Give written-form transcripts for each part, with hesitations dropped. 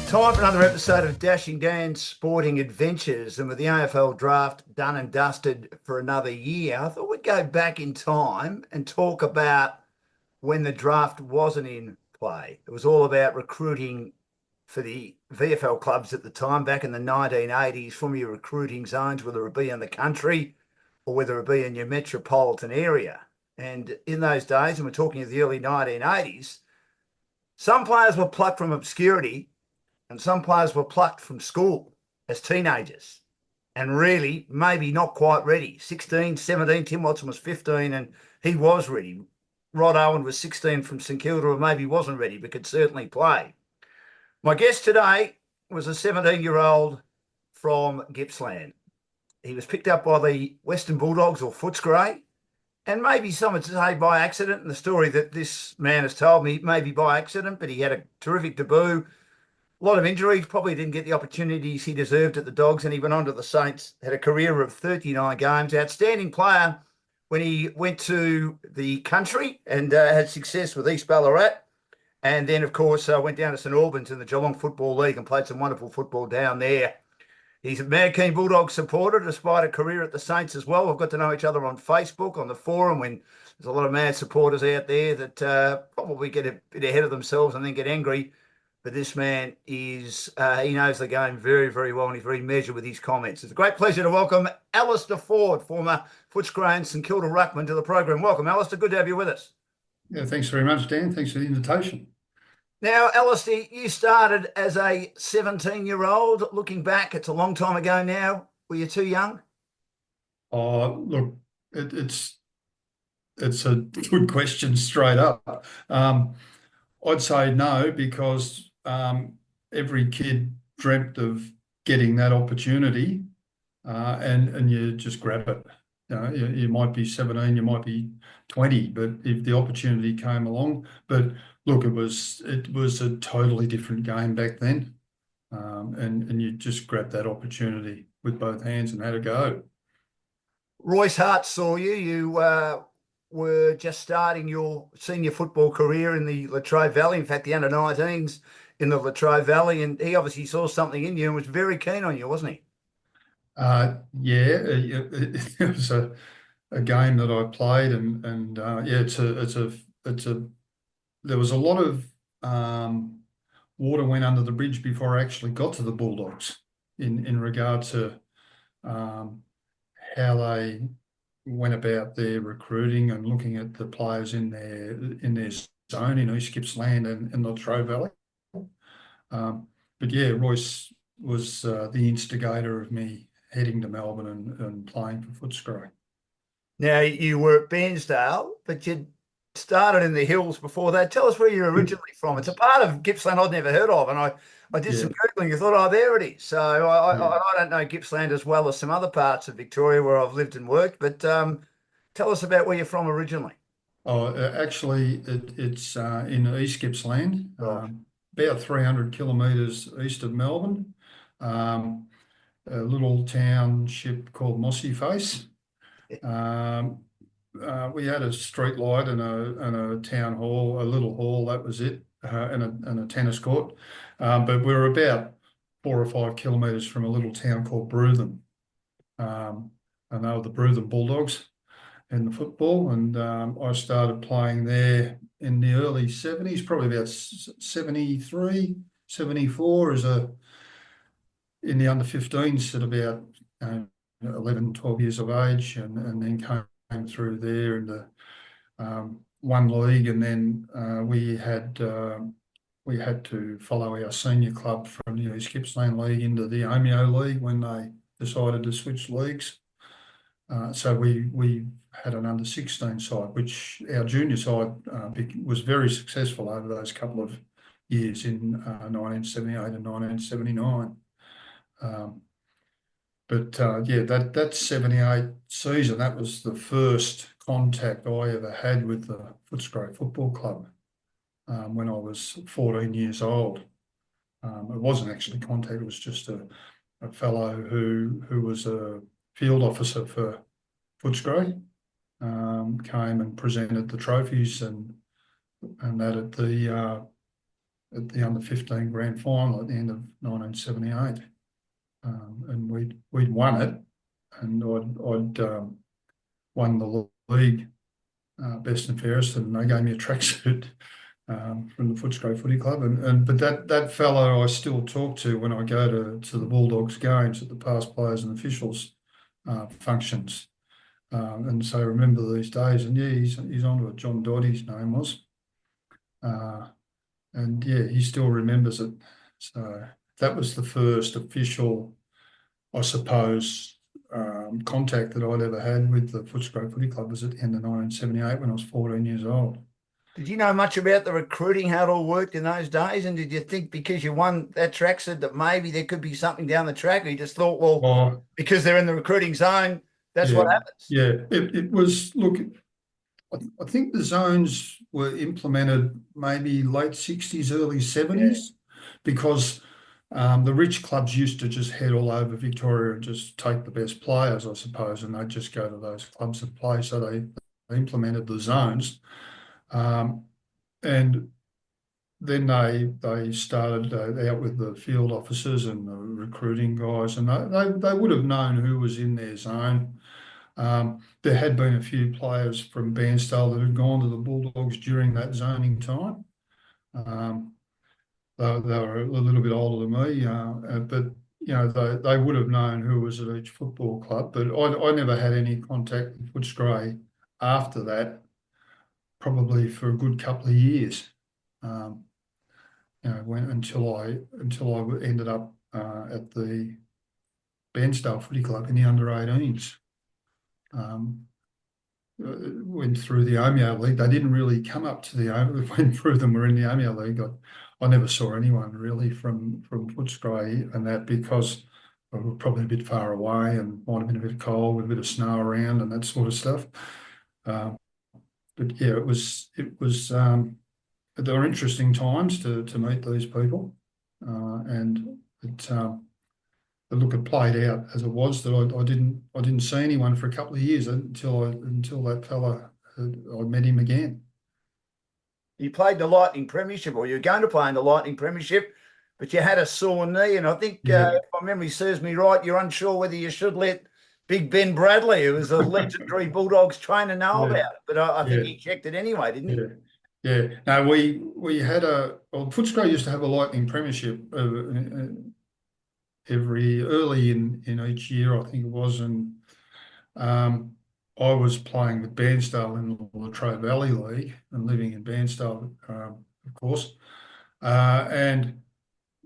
Time for another episode of Dashing Dan's Sporting Adventures. And with the AFL draft done and dusted for another year, I thought we'd go back in time and talk about when the draft wasn't in play. It was all about recruiting for the VFL clubs at the time, back in the 1980s, from your recruiting zones, whether it be in the country or whether it be in your metropolitan area. And in those days, and we're talking of the early 1980s, some players were plucked from obscurity and some players were plucked from school as teenagers and really maybe not quite ready. 16, 17, Tim Watson was 15 and he was ready. Rod Owen was 16 from St Kilda and maybe wasn't ready, but could certainly play. My guest today was a 17-year-old from Gippsland. He was picked up by the Western Bulldogs or Footscray, and maybe some would say by accident. And the story that this man has told me, maybe by accident, but he had a terrific debut. A lot of injuries, probably didn't get the opportunities he deserved at the Dogs, and he went on to the Saints, had a career of 39 games. Outstanding player when he went to the country and had success with East Ballarat. And then, of course, went down to St Albans in the Geelong Football League and played some wonderful football down there. He's a mad keen Bulldog supporter, despite a career at the Saints as well. We've got to know each other on Facebook, on the forum, when there's a lot of mad supporters out there that probably get a bit ahead of themselves and then get angry. But this man is, he knows the game very, very well, and he's very measured with his comments. It's a great pleasure to welcome Alister Ford, former Footscray and St Kilda ruckman, to the program. Welcome, Alister. Good to have you with us. Yeah, thanks very much, Dan. Thanks for the invitation. Now, Alister, you started as a 17-year-old. Looking back, it's a long time ago now. Were you too young? Look, it's a good question straight up. I'd say no, because every kid dreamt of getting that opportunity, and you just grab it. You might be 17, you might be 20, but if the opportunity came along, but look, it was a totally different game back then, and you just grabbed that opportunity with both hands and had a go. Royce Hart saw you. You were just starting your senior football career in the Latrobe Valley. In fact, the under-19s in the Latrobe Valley, and he obviously saw something in you and was very keen on you, wasn't he? It was a game that I played, and there was a lot of water went under the bridge before I actually got to the Bulldogs in regard to how they went about their recruiting and looking at the players in their zone in East Gippsland and the Latrobe Valley. But yeah, Royce was the instigator of me heading to Melbourne and playing for Footscray. Now, you were at Bairnsdale, but you started in the hills before that. Tell us where you're originally from. It's a part of Gippsland I'd never heard of, and I did some Googling. I thought, oh, there it is. So I don't know Gippsland as well as some other parts of Victoria where I've lived and worked, but tell us about where you're from originally. Actually, it's in East Gippsland, about 300 kilometres east of Melbourne. A little township called Mossy Face. We had a street light and a town hall, a little hall, that was it, and a tennis court. But we were about 4 or 5 kilometres from a little town called Bruthen. And they were the Bruthen Bulldogs in the football. And I started playing there in the early 70s, probably about 73, 74 in the under-15s at about 11, 12 years of age, and then came through there in the one league, and then we had to follow our senior club from the East Gippsland League into the Omeo League when they decided to switch leagues. So we had an under-16 side, which our junior side was very successful over those couple of years in 1978 and 1979. That 78 season, that was the first contact I ever had with the Footscray Football Club when I was 14 years old. It wasn't actually contact, it was just a fellow who was a field officer for Footscray, came and presented the trophies and that at the at the under-15 grand final at the end of 1978. And we'd won it, and I'd won the league best and fairest, and they gave me a tracksuit from the Footscray Footy Club, but that fellow I still talk to when I go to the Bulldogs games at the past players and officials functions, and so remember these days. And yeah, he's onto it. John Dodd, his name was, and yeah, he still remembers it. So that was the first official, I suppose, contact that I'd ever had with the Footscray Footy Club was at the end of 1978 when I was 14 years old. Did you know much about the recruiting, how it all worked in those days? And did you think because you won that tracksuit that maybe there could be something down the track? Or you just thought, well, Oh, because they're in the recruiting zone, that's yeah, what happens? yeah. It was, look, I think the zones were implemented maybe late 60s, early Yeah. 70s, because the rich clubs used to just head all over Victoria and just take the best players, I suppose, and they'd just go to those clubs and play. So they implemented the zones. And then they started out with the field officers and the recruiting guys, and they would have known who was in their zone. There had been a few players from Bairnsdale that had gone to the Bulldogs during that zoning time. They were a little bit older than me, but you know they would have known who was at each football club. But I never had any contact with Footscray after that, probably for a good couple of years. You know, until I ended up at the Bairnsdale Footy Club in the under-18s. Went through the Omeo League. They didn't really come up to the went through them. Were in the Omeo League. I never saw anyone really from Footscray and that, because we were probably a bit far away and might have been a bit cold with a bit of snow around and that sort of stuff. But yeah, it was there were interesting times to meet these people, and look, it played out as it was that I didn't see anyone for a couple of years until that fella I met him again. You played the Lightning Premiership, or you were going to play in the Lightning Premiership, but you had a sore knee. And I think, Yeah, if my memory serves me right, you're unsure whether you should let Big Ben Bradley, who was a legendary Bulldogs trainer, know yeah, about it. But I think yeah, he checked it anyway, didn't he? yeah, yeah. No, we had Footscray used to have a Lightning Premiership every early in each year, I think it was, and um, I was playing with Bairnsdale in the Latrobe Valley League and living in Bairnsdale, of course, and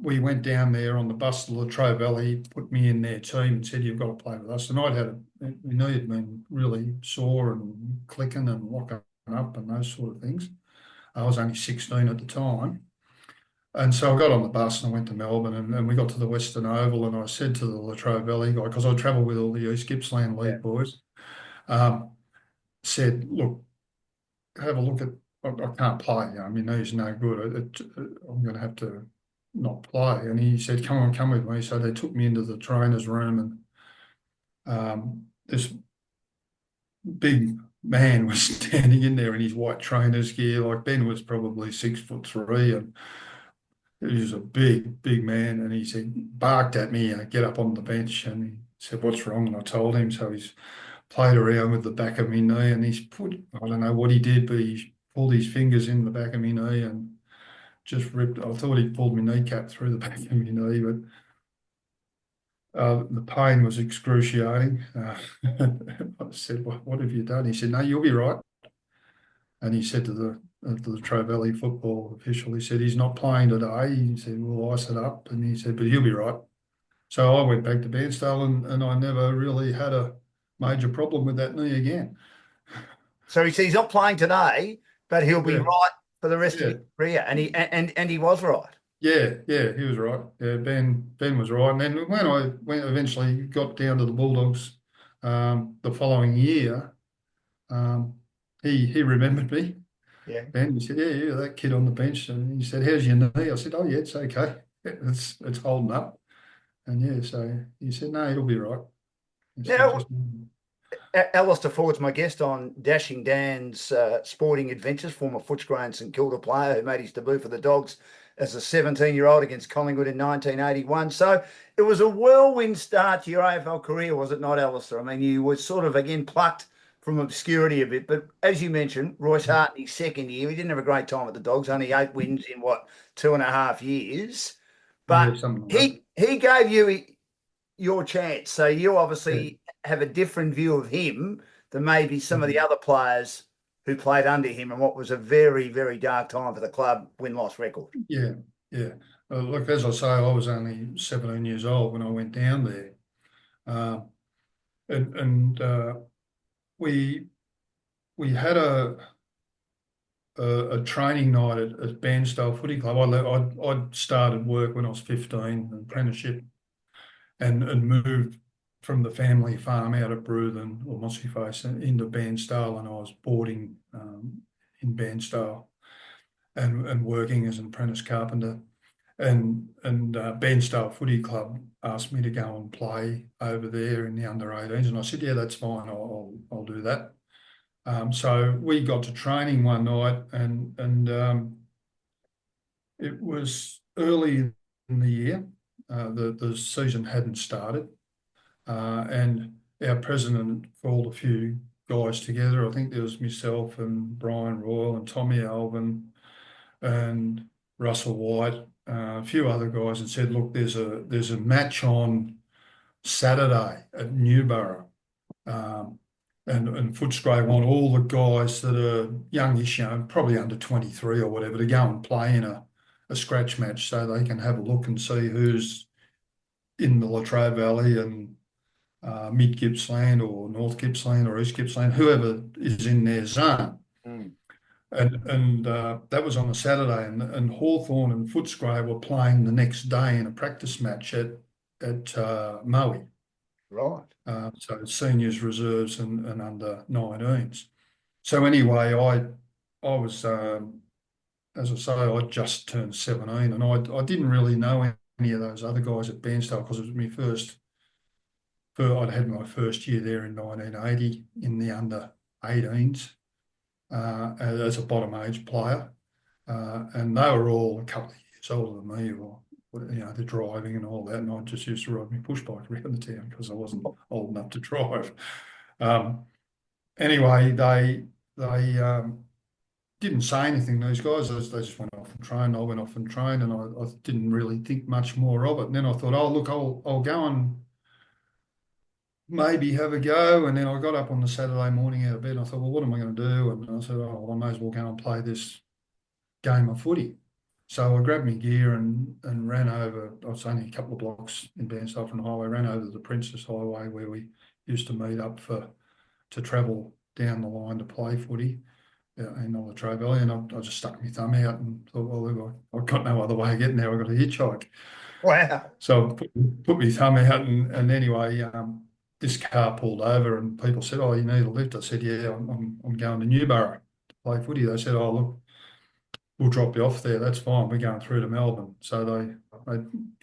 we went down there on the bus to Latrobe Valley, put me in their team and said, you've got to play with us. And my knee had been really sore and clicking and locking up and those sort of things. I was only 16 at the time. And so I got on the bus and I went to Melbourne, and we got to the Western Oval, and I said to the Latrobe Valley guy, because I travelled with all the East Gippsland Yeah. League boys, said, look, have a look at, I can't play. I mean, knee's no good. I'm going to have to not play. And he said, come on, come with me. So they took me into the trainer's room, and this big man was standing in there in his white trainer's gear. Like, Ben was probably 6'3", and he was a big man. And he said, barked at me, get up on the bench. And he said, what's wrong? And I told him. So he's played around with the back of my knee, and he's put, I don't know what he did, but he pulled his fingers in the back of my knee and just ripped. I thought he pulled my kneecap through the back of my knee, but the pain was excruciating. I said, what have you done? He said, no, you'll be right. And he said to the Latrobe Valley football official, he said, he's not playing today. He said, we'll ice it up. And he said, but he'll be right. So I went back to Bairnsdale, and I never really had a major problem with that knee again. So he said he's not playing today, but he'll be Yeah, right for the rest of yeah, his career. And he was right. yeah, he was right. Yeah, Ben was right. And then when I eventually got down to the Bulldogs the following year, um, he remembered me. Yeah. Ben, he said, yeah, that kid on the bench. And he said, how's your knee? I said, oh yeah, it's okay. It's holding up. And yeah, so he said, no, it'll be right. He said, Now, just Alister Ford's my guest on Dashing Dan's Sporting Adventures, former Footscray and St Kilda player who made his debut for the Dogs as a 17-year-old against Collingwood in 1981. So it was a whirlwind start to your AFL career, was it not, Alistair? I mean, you were sort of, again, plucked from obscurity a bit. But as you mentioned, Royce Hart in his second year, he didn't have a great time at the Dogs, only 8 wins in what, 2.5 years. Yeah, But something like that. he gave you your chance. So you Yeah, obviously have a different view of him than maybe some of the mm, other players who played under him, and what was a very, very dark time for the club win-loss record. yeah, yeah. Look, as I say, I was only 17 years old when I went down there, uh, and we we had a training night at Bairnsdale Footy Club. I'd started work when I was 15, an apprenticeship, and moved from the family farm out at Bruthen or Mossy Face into Bairnsdale, and I was boarding in Bairnsdale and working as an apprentice carpenter. And Bairnsdale Footy Club asked me to go and play over there in the under-18s, and I said, "Yeah, that's fine. I'll do that." So we got to training one night, and it was early in the year. The season hadn't started, and our president called a few guys together. I think there was myself and Brian Royal and Tommy Alvin and Russell White, a few other guys, and said, "Look, there's a match on Saturday at Newborough." Um, and Footscray want all the guys that are youngish, probably under 23 or whatever, to go and play in a scratch match so they can have a look and see who's in the Latrobe Valley and mid Gippsland or North Gippsland or East Gippsland, whoever is in their zone. Mm. And that was on a Saturday, and Hawthorn and Footscray were playing the next day in a practice match at Maui. Right. So seniors, reserves, and under 19s. So anyway, I was, as I say, I just turned 17, and I didn't really know any of those other guys at Bairnsdale because it was my I'd had my first year there in 1980 in the under 18s as a bottom age player, and they were all a couple of years older than me, or the driving and all that, and I just used to ride my push bike around the town because I wasn't old enough to drive. Anyway, they didn't say anything. These guys, they just went off and trained. I went off and trained, and I didn't really think much more of it. And then I thought, oh look, I'll go and maybe have a go. And then I got up on the Saturday morning out of bed and I thought, well, what am I going to do? And I said, oh, well, I may as well go and play this game of footy. So I grabbed my gear and ran over. I was only a couple of blocks in Bairnsdale from the highway, ran over the Princess Highway where we used to meet up to travel down the line to play footy in the Latrobe Valley. And I just stuck my thumb out and thought, well, I've got no other way of getting there. I've got to hitchhike. Wow. So I put my thumb out, and anyway, this car pulled over, and people said, "Oh, you need a lift." I said, "Yeah, I'm going to Newborough to play footy." They said, "Oh, look, we'll drop you off there. That's fine. We're going through to Melbourne." So they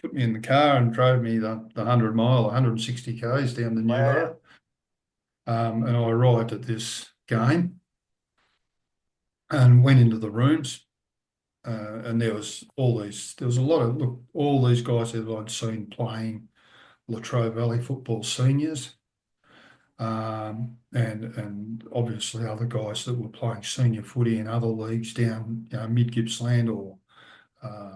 put me in the car and drove me the 100 mile, 160 k's down to Wow. Newborough, and I arrived at this game and went into the rooms. And there was a lot of, look, all these guys that I'd seen playing Latrobe Valley football seniors, and obviously other guys that were playing senior footy in other leagues down, mid Gippsland or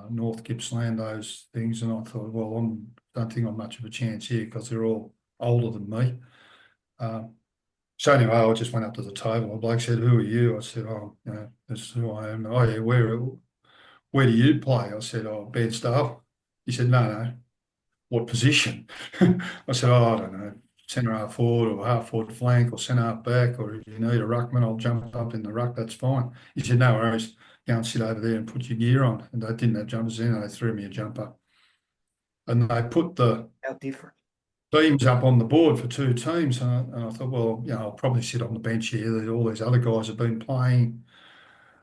North Gippsland, those things. And I thought, well, don't think I'm much of a chance here because they're all older than me. So anyway, I just went up to the table. The bloke said, "Who are you?" I said, "Oh, this is who I am." "Oh yeah, where do you play?" I said, "Oh, Bairnsdale." He said, "No. What position?" I said, "Oh, I don't know, centre half forward or half forward flank or centre half back, or if you need a ruckman, I'll jump up in the ruck, that's fine." He said, "No worries, go and sit over there and put your gear on." And they didn't have jumpers in, they threw me a jumper. And they put the How different. teams up on the board for two teams. And I thought, well, I'll probably sit on the bench here. All these other guys have been playing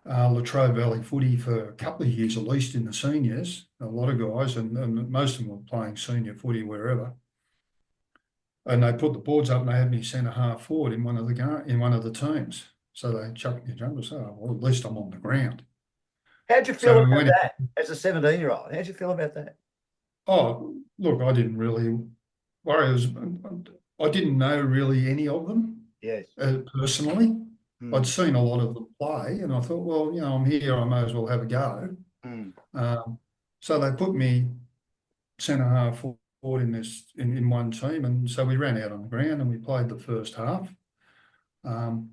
Latrobe Valley footy for a couple of years at least in the seniors, a lot of guys, and most of them were playing senior footy wherever. And they put the boards up and they had me centre half forward in one of the teams. So they chucked me a jumper. So, well, at least I'm on the ground. How'd you feel So we about went. that as a 17-year-old? How'd you feel about that? Oh, look, I didn't really worry. I didn't know really any of them Yes. personally. I'd Mm, seen a lot of them play, and I thought, well, I'm here. I may as well have a go. mm. Um, so they put me centre half forward in one team, and so we ran out on the ground and we played the first half. Um,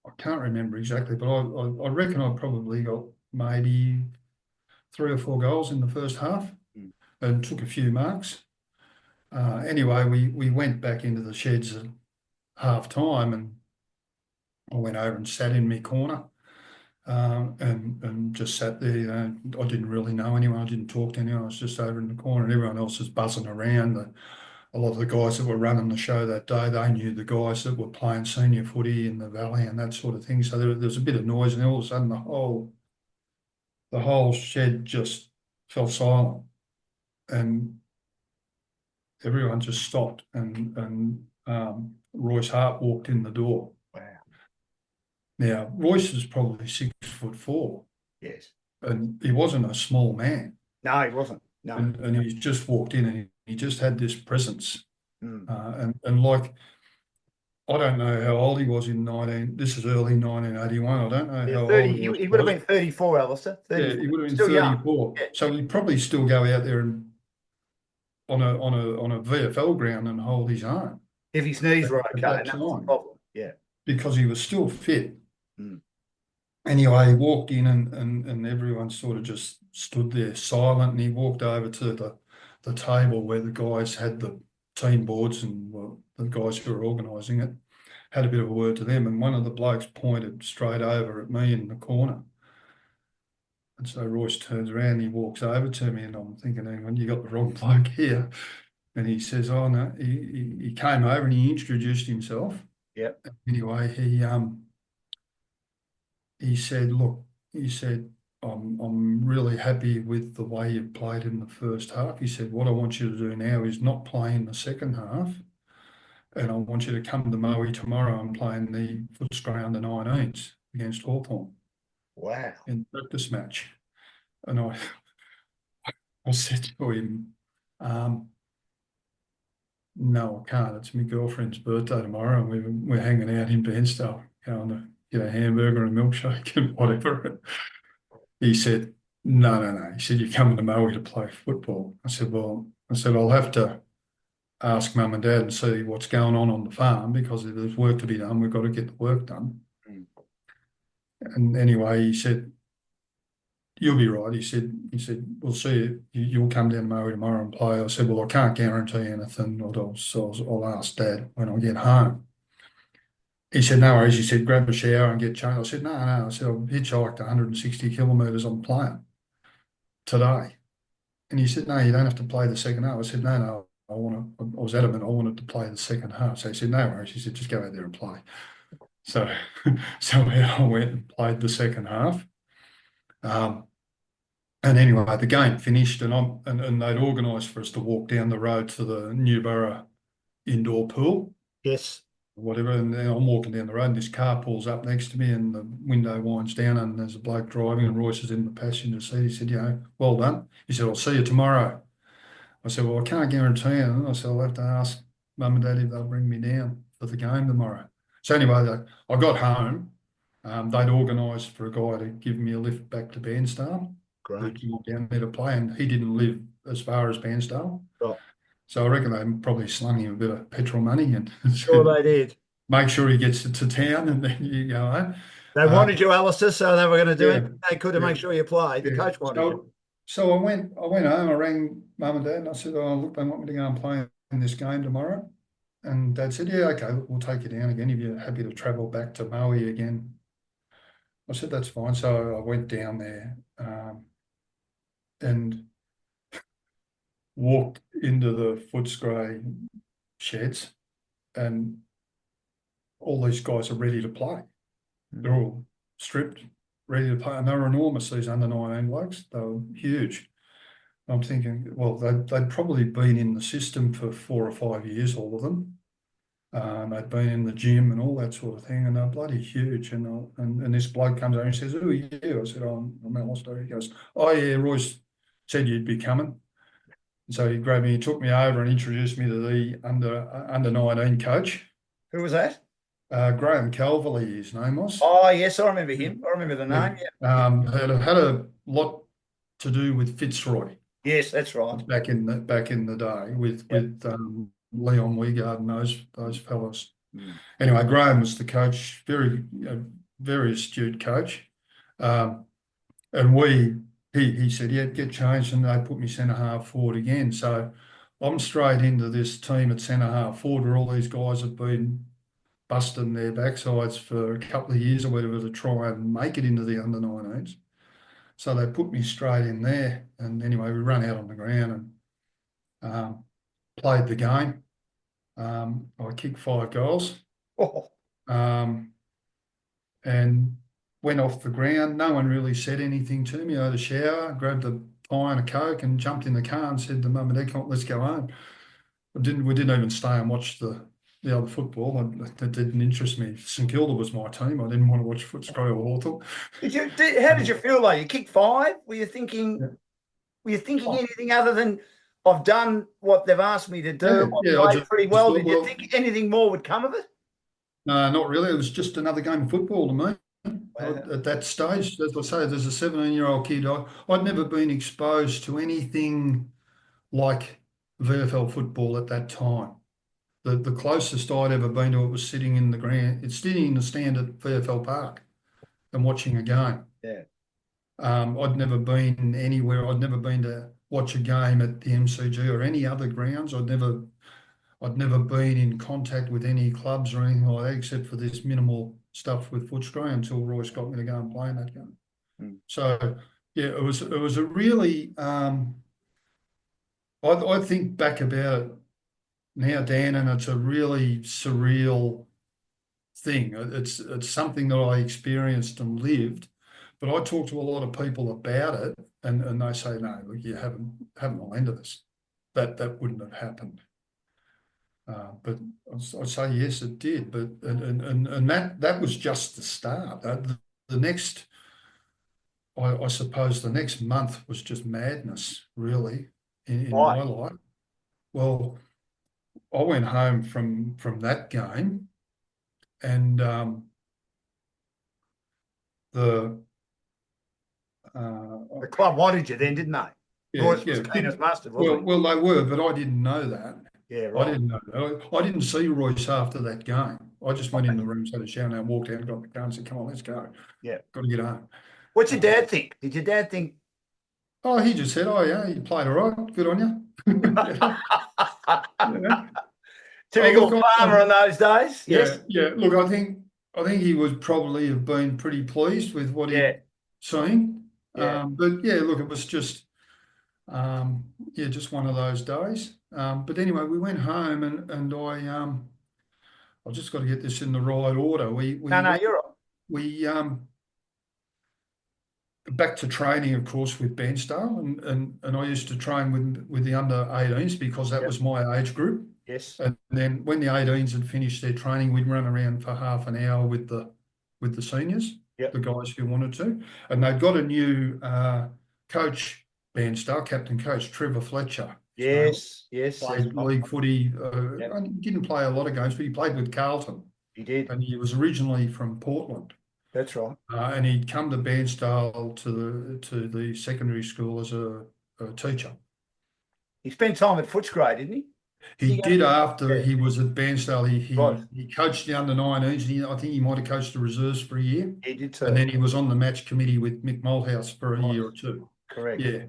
I can't remember exactly, but I reckon I probably got maybe 3 or 4 goals in the first half Mm. and took a few marks. Anyway, we went back into the sheds at half time, and I went over and sat in my corner, and just sat there. I didn't really know anyone. I didn't talk to anyone. I was just over in the corner, and everyone else was buzzing around. A lot of the guys that were running the show that day, they knew the guys that were playing senior footy in the valley and that sort of thing. So there was a bit of noise, and all of a sudden the whole shed just fell silent, and everyone just stopped, and Royce Hart walked in the door. Wow. Now, Royce is probably 6'4", Yes. and he wasn't a small man. No, he wasn't. No. And he just walked in, and he just had this presence. Mm. And like, I don't know how old he was this is early 1981. I don't know Yeah, how 30, old he would have was. been 34, Alistair. Yeah, 34. he would have been Still young. 34. Yeah. So he'd probably still go out there and on a VFL ground and hold his own If his knees were at okay, that and that was the time problem. Yeah. because he was still fit. Mm. Anyway, he walked in, and everyone sort of just stood there silent, and he walked over to the table where the guys had the team boards, and well, the guys who were organising it had a bit of a word to them, and one of the blokes pointed straight over at me in the corner. And so Royce turns around, he walks over to me, and I'm thinking, hang on, you got the wrong bloke here. And he says, oh no, he came over and he introduced himself. Yep. Anyway, he said, look, he said, I'm really happy with the way you played in the first half. He said, what I want you to do now is not play in the second half, and I want you to come to Maui tomorrow and play in the Footscray under-19s against Hawthorn Wow. in the practice match. And I said to him, no, I can't. It's my girlfriend's birthday tomorrow, and we're hanging out in Bairstow, going to get a hamburger and a milkshake and whatever. He said, no, no, no. He said, you're coming to Maui to play football. I said, well, I'll have to ask mum and dad and see what's going on the farm, because if there's work to be done, we've got to get the work done. Mm. And anyway, he said, you'll be right. He said, we'll see you. You'll come down to Maui tomorrow and play. I said, well, I can't guarantee anything. I'll ask Dad when I get home. He said, no worries. He said, grab a shower and get changed. I said, no, no. I said, I've hitchhiked 160 kilometres on plane today. And he said, no, you don't have to play the second half. I said, no, no. I was adamant I wanted to play the second half. So he said, no worries. He said, just go out there and play. So, so I went and played the second half. And anyway, the game finished, and they'd organised for us to walk down the road to the Newborough indoor pool, Yes. whatever. And then I'm walking down the road, and this car pulls up next to me, and the window winds down, and there's a bloke driving, and Royce is in the passenger seat. He said, well done. He said, I'll see you tomorrow. I said, well, I can't guarantee it. And I said, I'll have to ask mum and dad if they'll bring me down for the game tomorrow. So anyway, I got home. They'd organised for a guy to give me a lift back to Bairstow. Great. Down there to play, and he didn't live as far as Bairstow. Right. So I reckon they probably slung him a bit of petrol money and Sure said, they did. make sure he gets to town, and then you go home. They wanted you, Alistair, so they were going to do Yeah, anything they could to yeah, make sure you played. The yeah. coach wanted you. So I went home, I rang mum and dad, and I said, oh, look, they want me to go and play in this game tomorrow. And Dad said, yeah, okay, look, we'll take you down again if you're happy to travel back to Maui again. I said, that's fine. So I went down there, and walked into the Footscray sheds, and all these guys are ready to play. They're all stripped, ready to play, and they were enormous, these under-19 blokes. They were huge. I'm thinking, well, they'd probably been in the system for 4 or 5 years, all of them. They'd been in the gym and all that sort of thing, and they're bloody huge. And this bloke comes over and says, "Who are you?" I said, I'm Alister. He goes, "Oh yeah, Royce said you'd be coming." And so he grabbed me, he took me over and introduced me to the under 19 coach. Who was that? Graham Calverley, his name was. Oh, yes, I remember him. I remember the name. Yeah. Had a lot to do with Fitzroy Yes, that's right. back in the day with Yep. Leon Wiegard and those fellas. Mm. Anyway, Graham was the coach, very astute coach, and he said, "Yeah, get changed," and they put me centre half forward again. So I'm straight into this team at centre half forward where all these guys have been busting their backsides for a couple of years or whatever to try and make it into the under 19s. So they put me straight in there. And anyway, we ran out on the ground and played the game. I kicked 5 goals Oh, and went off the ground. No one really said anything to me. I had a shower, grabbed a pie and a Coke and jumped in the car and said to Mum and Dad, "Let's go home." We didn't even stay and watch the other football. That didn't interest me. St Kilda was my team. I didn't want to watch Footscray or Hawthorn. how did you feel like you kicked 5? Were you thinking? Yeah. Were you thinking Oh, anything other than I've done what they've asked me to do? yeah. I've I played pretty just well. thought, Did you well, think anything more would come of it? no, not really. It was just another game of football to me. Wow. At that stage, as I say, there's a 17-year-old kid. I'd never been exposed to anything like VFL football at that time. The closest I'd ever been to it was sitting in the ground. It's sitting in the stand at VFL Park and watching a game. Yeah. I'd never been anywhere. I'd never been to watch a game at the MCG or any other grounds. I'd never been in contact with any clubs or anything like that, except for this minimal stuff with Footscray until Royce got me to go and play in that game. Mm. So yeah, it was a really I think back about it now, Dan, and it's a really surreal thing. It's something that I experienced and lived, but I talk to a lot of people about it, and they say, "No, look, you haven't all into this. That wouldn't have happened." But I'd say yes, it did. But and that was just the start. The next, I suppose, the next month was just madness, really, in Right. my life. Well, I went home from that game, and the The club wanted you then, didn't they? yeah, Royce was yeah. keen as mustard, wasn't Well, they were, but I didn't know that. he? Yeah, I right. didn't know that. I didn't see Royce after that game. I just went in the room, had a shower, and walked out and got the car and said, "Come on, let's go. Yeah. Got to get home." What's your dad think? Did your dad think? Oh, he just said, "Oh yeah, you played all right. Good on you." Yeah. Oh, Typical look, farmer in those days. Yes. yeah. Look, I think he would probably have been pretty pleased with what Yeah. he'd seen. Yeah. But yeah, look, it was just yeah, just one of those days. But anyway, we went home and I've just got to get this in the right order. No, you're right. We back to training, of course, with Bairnsdale, and I used to train with the under 18s because that Yep. was my age group. Yes. And then when the 18s had finished their training, we'd run around for half an hour with the seniors, Yep. the guys who wanted to. And they'd got a new coach, Bairnsdale, captain coach, Trevor Fletcher. Yes. Yes. Played League Footy. Yep. Didn't play a lot of games, but he played with Carlton. He did. And he was originally from Portland. That's right. And he'd come to Bairnsdale to the secondary school as a teacher. He spent time at Footscray, didn't he? He did after Yeah. he was at Bairnsdale. Right. He coached the under 19s. I think he might have coached the reserves for a year. He did too. And then he was on the match committee with Mick Malthouse for a year or two. Correct. Yeah.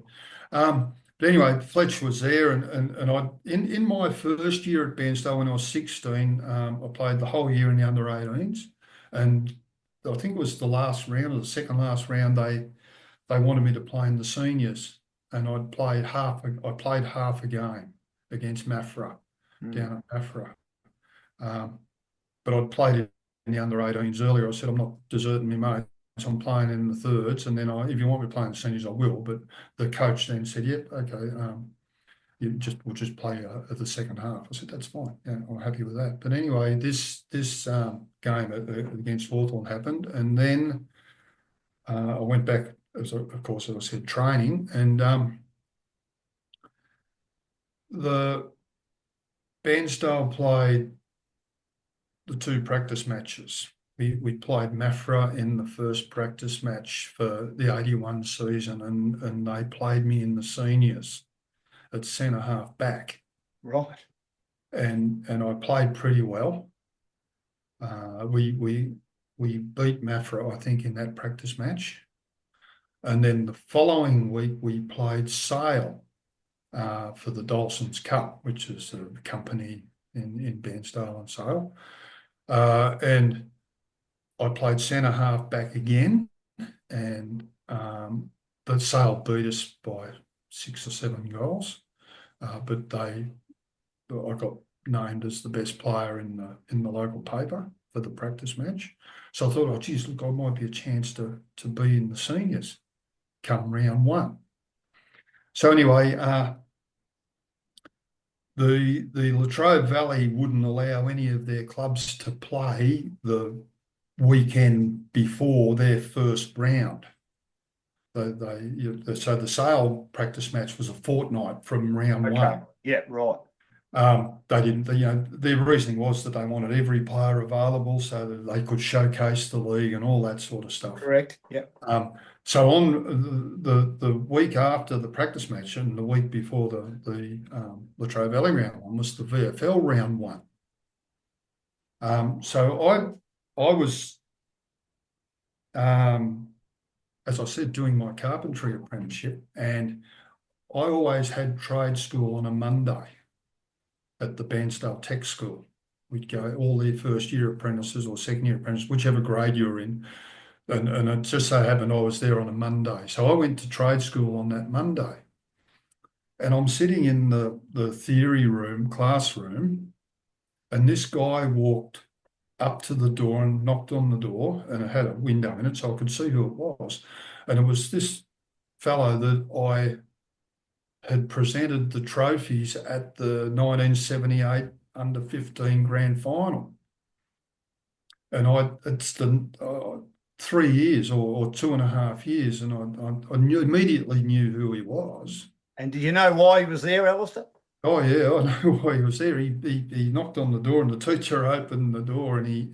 But anyway, Fletch was there, and I in my first year at Bairnsdale when I was 16, I played the whole year in the under 18s, and I think it was the last round or the second last round they wanted me to play in the seniors, and I played half a game against Mafra down at Mafra. But I'd played in the under 18s earlier. I said, "I'm not deserting me, mate. So I'm playing in the thirds, and then if you want me to play in the seniors, I will." But the coach then said, "Yep, okay, we'll just play at the second half. I said, that's fine. Yeah, I'm happy with that. But anyway, this game against Hawthorn happened, and then I went back, of course, as I said, training, and the Bairnsdale played the 2 practice matches. We played Mafra in the first practice match for the 81 season, and they played me in the seniors at centre half back. Right. And I played pretty well. We beat Mafra, I think, in that practice match. And then the following week we played Sale for the Dawson's Cup, which is a company in Bairnsdale and Sale. And I played centre half back again, and the Sale beat us by 6 or 7 goals. But I got named as the best player in the local paper for the practice match. So I thought, oh geez, look, I might be a chance to be in the seniors come round 1. So anyway, the Latrobe Valley wouldn't allow any of their clubs to play the weekend before their first round. So the Sale practice match was a fortnight from round 1. Yeah, right. They didn't, their reasoning was that they wanted every player available so that they could showcase the league and all that sort of stuff. Correct. Yeah. So on the week after the practice match and the week before the Latrobe Valley round 1 was the VFL round 1. So I was, as I said, doing my carpentry apprenticeship, and I always had trade school on a Monday at the Bairnsdale Tech School. We'd go, all their first year apprentices or second year apprentices, whichever grade you were in. And it just so happened I was there on a Monday. So I went to trade school on that Monday. And I'm sitting in the theory room, classroom, and this guy walked up to the door and knocked on the door, and it had a window in it so I could see who it was. And it was this fellow that I had presented the trophies at the 1978 under-15 grand final. And it's the 3 years or 2.5 years, and I immediately knew who he was. And do you know why he was there, Alister? Oh yeah, I know why he was there. He knocked on the door, and the teacher opened the door, and he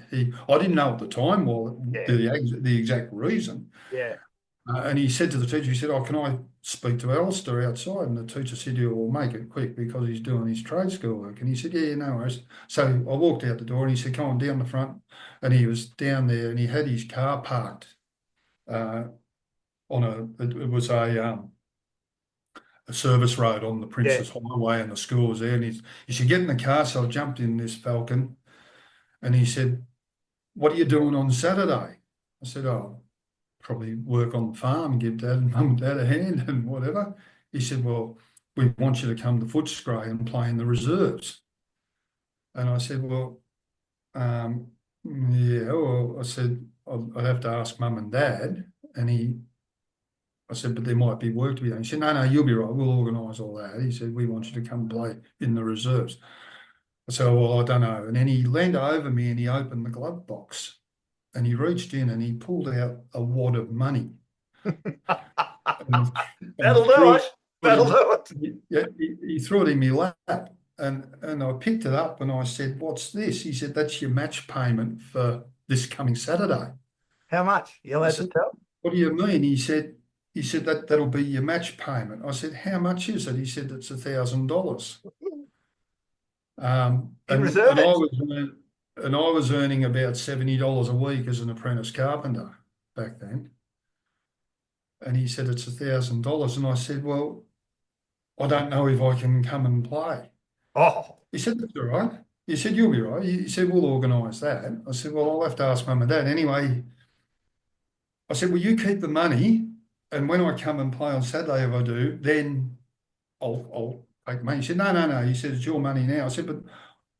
I didn't know at the time the exact reason. Yeah. And he said to the teacher, he said, "Oh, can I speak to Alister outside?" And the teacher said, "Yeah, well, make it quick because he's doing his trade school work." And he said, "Yeah, no worries." So I walked out the door, and he said, "Come on down the front." And he was down there, and he had his car parked it was a service road on the Princess Highway, and the school was there. And he said, "Get in the car." So I jumped in this Falcon, and he said, "What are you doing on Saturday?" I said, "Oh, probably work on the farm, give Dad and Mum and Dad a hand and whatever." He said, "Well, we want you to come to Footscray and play in the reserves." And I said, "Well, yeah." Well, I said, "I'd have to ask Mum and Dad." And I said, "But there might be work to be done." He said, "No, you'll be right. We'll organise all that." He said, "We want you to come play in the reserves." I said, "Well, I don't know." And then he leaned over me and he opened the glove box, and he reached in and he pulled out a wad of money. That'll do it. That'll do it. Yeah, he threw it in my lap, and I picked it up and I said, "What's this?" He said, "That's your match payment for this coming Saturday." How much? You allowed to tell? "What do you mean?" He said that'll be your match payment. I said, "How much is it?" He said, "It's $1,000." And I was earning about $70 a week as an apprentice carpenter back then. And he said, "It's $1,000." And I said, "Well, I don't know if I can come and play." Oh. He said, "That's all right." He said, "You'll be right." He said, "We'll organise that." I said, "Well, I'll have to ask Mum and Dad." Anyway, I said, "Well, you keep the money, and when I come and play on Saturday, if I do, then I'll take money." He said, No. He said, "It's your money now." I said, "But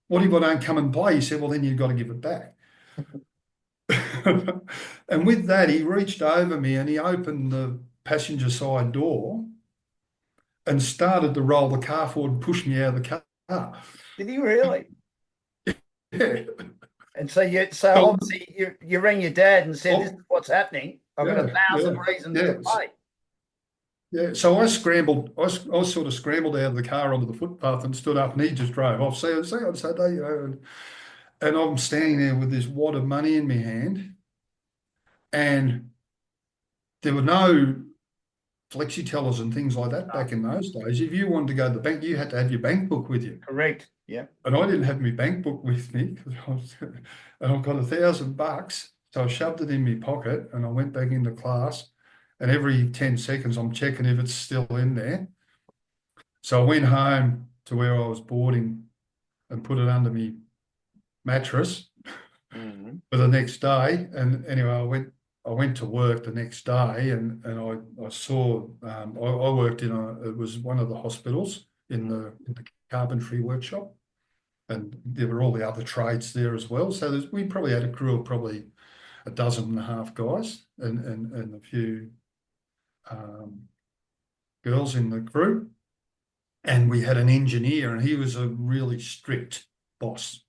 what if I don't come and play?" He said, "Well, then you've got to give it back." And with that, he reached over me and he opened the passenger side door, and started to roll the car forward and push me out of the car. Did he really? Yeah. And so So, obviously you rang your dad and said, "This is oh, what's happening. I've got a yeah, thousand yeah, reasons to yeah. play." Yeah, so I scrambled. I sort of scrambled out of the car onto the footpath and stood up, and he just drove off. See you on Saturday, and I'm standing there with this wad of money in my hand, and there were no flexi tellers and things like that No, back in those days. If you wanted to go to the bank, you had to have your bank book with you, correct. Yeah. and I didn't have my bank book with me and I've got $1,000, so I shoved it in my pocket, and I went back into class, and every 10 seconds I'm checking if it's still in there. So I went home to where I was boarding and put it under my mattress for the next day. And anyway, I went to work the next day, and I saw I worked in it was one of the hospitals in the carpentry workshop, and there were all the other trades there as well. So we probably had a crew of probably a dozen and a half guys, and a few girls in the crew. And we had an engineer, and he was a really strict boss.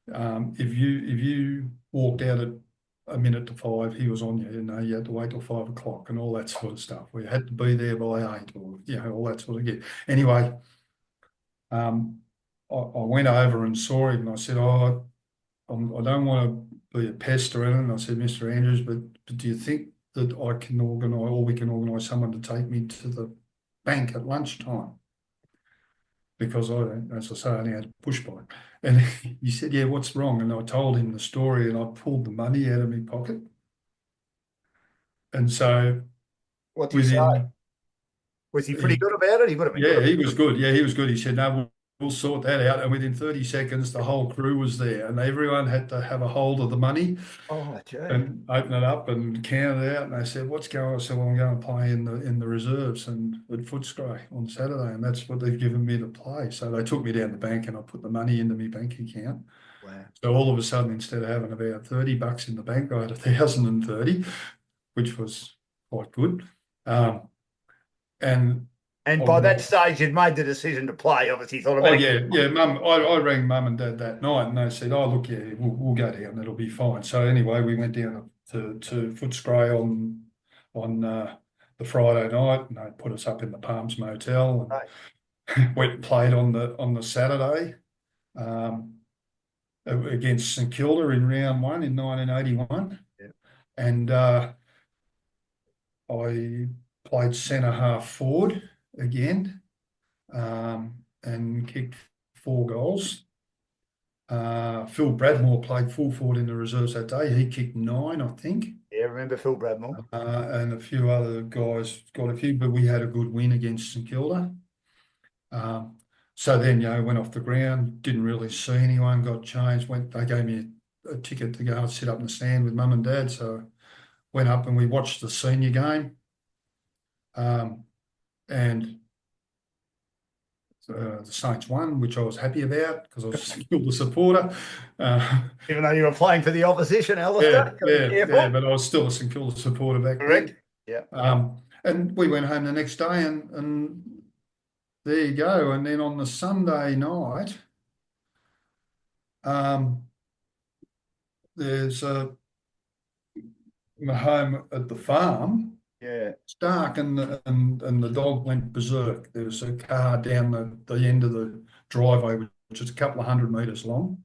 If you walked out at a minute to 5, he was on you. You had to wait till 5 o'clock and all that sort of stuff. We had to be there by 8, or all that sort of gear. Anyway, I went over and saw him, and I said, "Oh, I don't want to be a pest or anything." I said, "Mr. Andrews, but do you think that I can organise, or we can organise someone to take me to the bank at lunchtime? Because as I say, I only had a push bike." And he said, "Yeah, what's wrong?" And I told him the story, and I pulled the money out of my pocket. And so What do you say? within, Was he pretty he, good about it? He would have been yeah, good. he was good. Yeah, he was good. He said, "No, we'll sort that out." And within 30 seconds, the whole crew was there, and everyone had to have a hold of the money Oh, gee. and open it up and count it out. And they said, "What's going on?" I said, "Well, I'm going to play in the reserves and at Footscray on Saturday, and that's what they've given me to play." So they took me down the bank, and I put the money into my bank account. Wow. So all of a sudden, instead of having about $30 in the bank, I had 1,030, which was quite good. And And by that oh, stage, you'd made the decision to play. Obviously, you thought oh about yeah, it. yeah, Mum. I rang Mum and Dad that night, and they said, "Oh, look, yeah, we'll go down. It'll be fine." So anyway, we went down to Footscray on the Friday night, and they put us up in the Palms Motel, Right. and went and played on the Saturday um, against St Kilda in round 1 in 1981, Yeah. and I played centre half forward again, and kicked 4 goals. Phil Bradmore played full forward in the reserves that day. He kicked 9, I think. Yeah, remember Phil Bradmore? And a few other guys got a few, but we had a good win against St Kilda. So then, went off the ground, didn't really see anyone, got changed, they gave me a ticket to go and sit up in the stand with Mum and Dad. So went up and we watched the senior game. And the Saints won, which I was happy about because I was still the supporter. Even though you were playing for the opposition, Alistair, Yeah, got to be yeah, yeah, careful. but I was still a St Kilda supporter back Correct. then. Yeah. And we went home the next day, and there you go. And then on the Sunday night, there's my home at the farm. Yeah. It's dark, and the dog went berserk. There was a car down the end of the driveway, which is a couple of 100 metres long,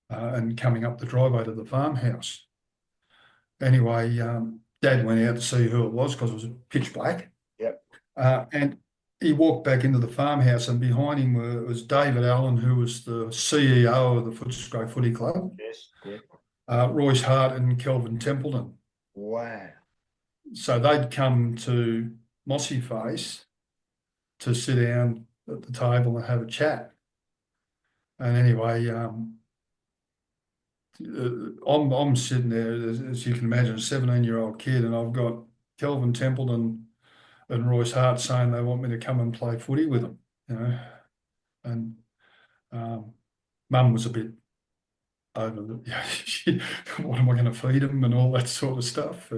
and coming up the driveway to the farmhouse. Anyway, Dad went out to see who it was because it was pitch black. Yep. And he walked back into the farmhouse, and behind him was David Allen, who was the CEO of the Footscray Footy Club, Yes. Yeah. Royce Hart and Kelvin Templeton. Wow. So they'd come to Mossy Face to sit down at the table and have a chat. And anyway, I'm sitting there, as you can imagine, a 17-year-old kid, and I've got Kelvin Templeton and Royce Hart saying they want me to come and play footy with them, And Mum was a bit over what am I going to feed them and all that sort of stuff.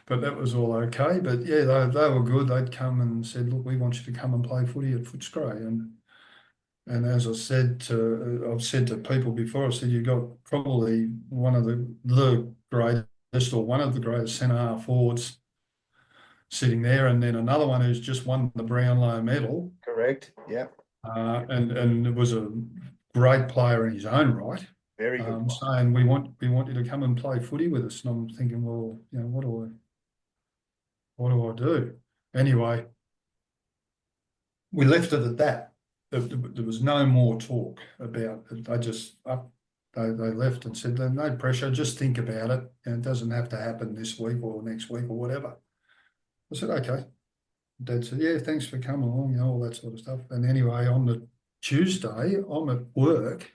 But that was all okay. But yeah, they were good. They'd come and said, look, we want you to come and play footy at Footscray. And as I've said to people before, I said, you got probably one of the greatest or one of the greatest centre half forwards sitting there, and then another one who's just won the Brownlow medal, Correct. Yep. and was a great player in his own right. Very good. Saying we want you to come and play footy with us, and I'm thinking, well, what do I do? Anyway, we left it at that. There was no more talk about it. They left and said, no pressure, just think about it, and it doesn't have to happen this week or next week or whatever. I said, okay. Dad said, yeah, thanks for coming along, all that sort of stuff. And anyway, on the Tuesday, I'm at work,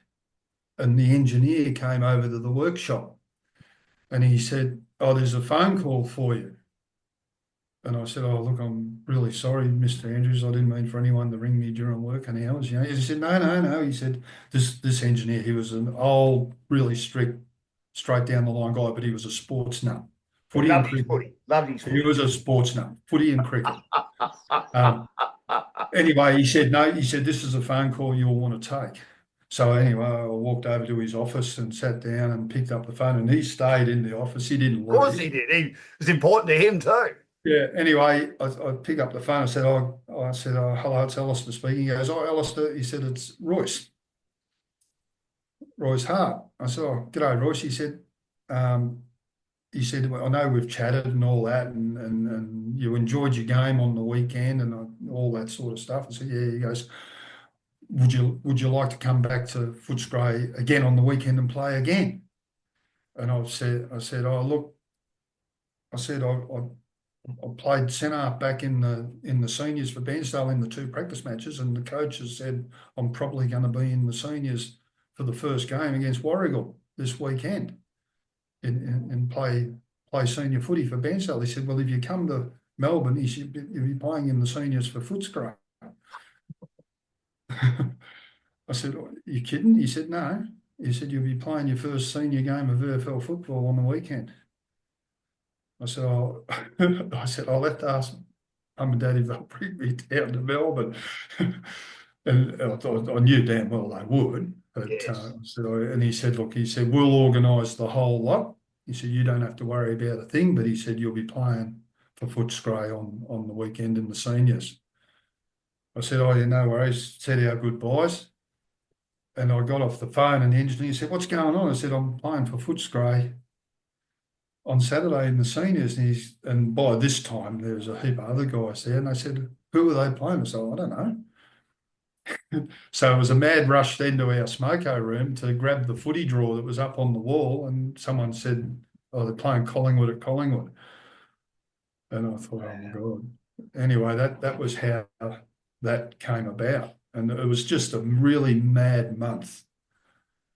and the engineer came over to the workshop, and he said, oh, there's a phone call for you. And I said, oh, look, I'm really sorry, Mr. Andrews. I didn't mean for anyone to ring me during working hours. He said, no. He said, this engineer, he was an old, really strict, straight down the line guy, but he was a sports nut. Footy and cricket. Loved his footy. He was a sports nut, footy and cricket. Anyway, he said, no, he said, this is a phone call you'll want to take. So anyway, I walked over to his office and sat down and picked up the phone, and he stayed in the office. He didn't leave. Of course he did. It was important to him too. Yeah. Anyway, I pick up the phone. I said, hello, it's Alister speaking. He goes, oh, Alister. He said, it's Royce Hart. I said, oh, g'day, Royce. He said, well, I know we've chatted and all that, and you enjoyed your game on the weekend and all that sort of stuff. I said, yeah. He goes, would you like to come back to Footscray again on the weekend and play again? And I said, oh, look, I said, I played centre back in the seniors for Bairnsdale in the 2 practice matches, and the coach has said I'm probably going to be in the seniors for the first game against Warragul this weekend and play senior footy for Bairnsdale. He said, well, if you come to Melbourne, you'll be playing in the seniors for Footscray. I said, are you kidding? He said, no. He said, you'll be playing your first senior game of VFL football on the weekend. I said, I'll have to ask Mum and Dad if they'll bring me down to Melbourne. And I knew damn well they would. But Yes. and he said, look, we'll organise the whole lot. He said, you don't have to worry about a thing, but he said, you'll be playing for Footscray on the weekend in the seniors. I said, oh, yeah, no worries. Said our goodbyes. And I got off the phone, and the engineer said, what's going on? I said, I'm playing for Footscray on Saturday in the seniors, and by this time there was a heap of other guys there, and they said, who are they playing? I said, I don't know. So it was a mad rush then to our smoko room to grab the footy drawer that was up on the wall, and someone said, oh, they're playing Collingwood at Collingwood. And I thought, oh my God. Anyway, that was how that came about. And it was just a really mad month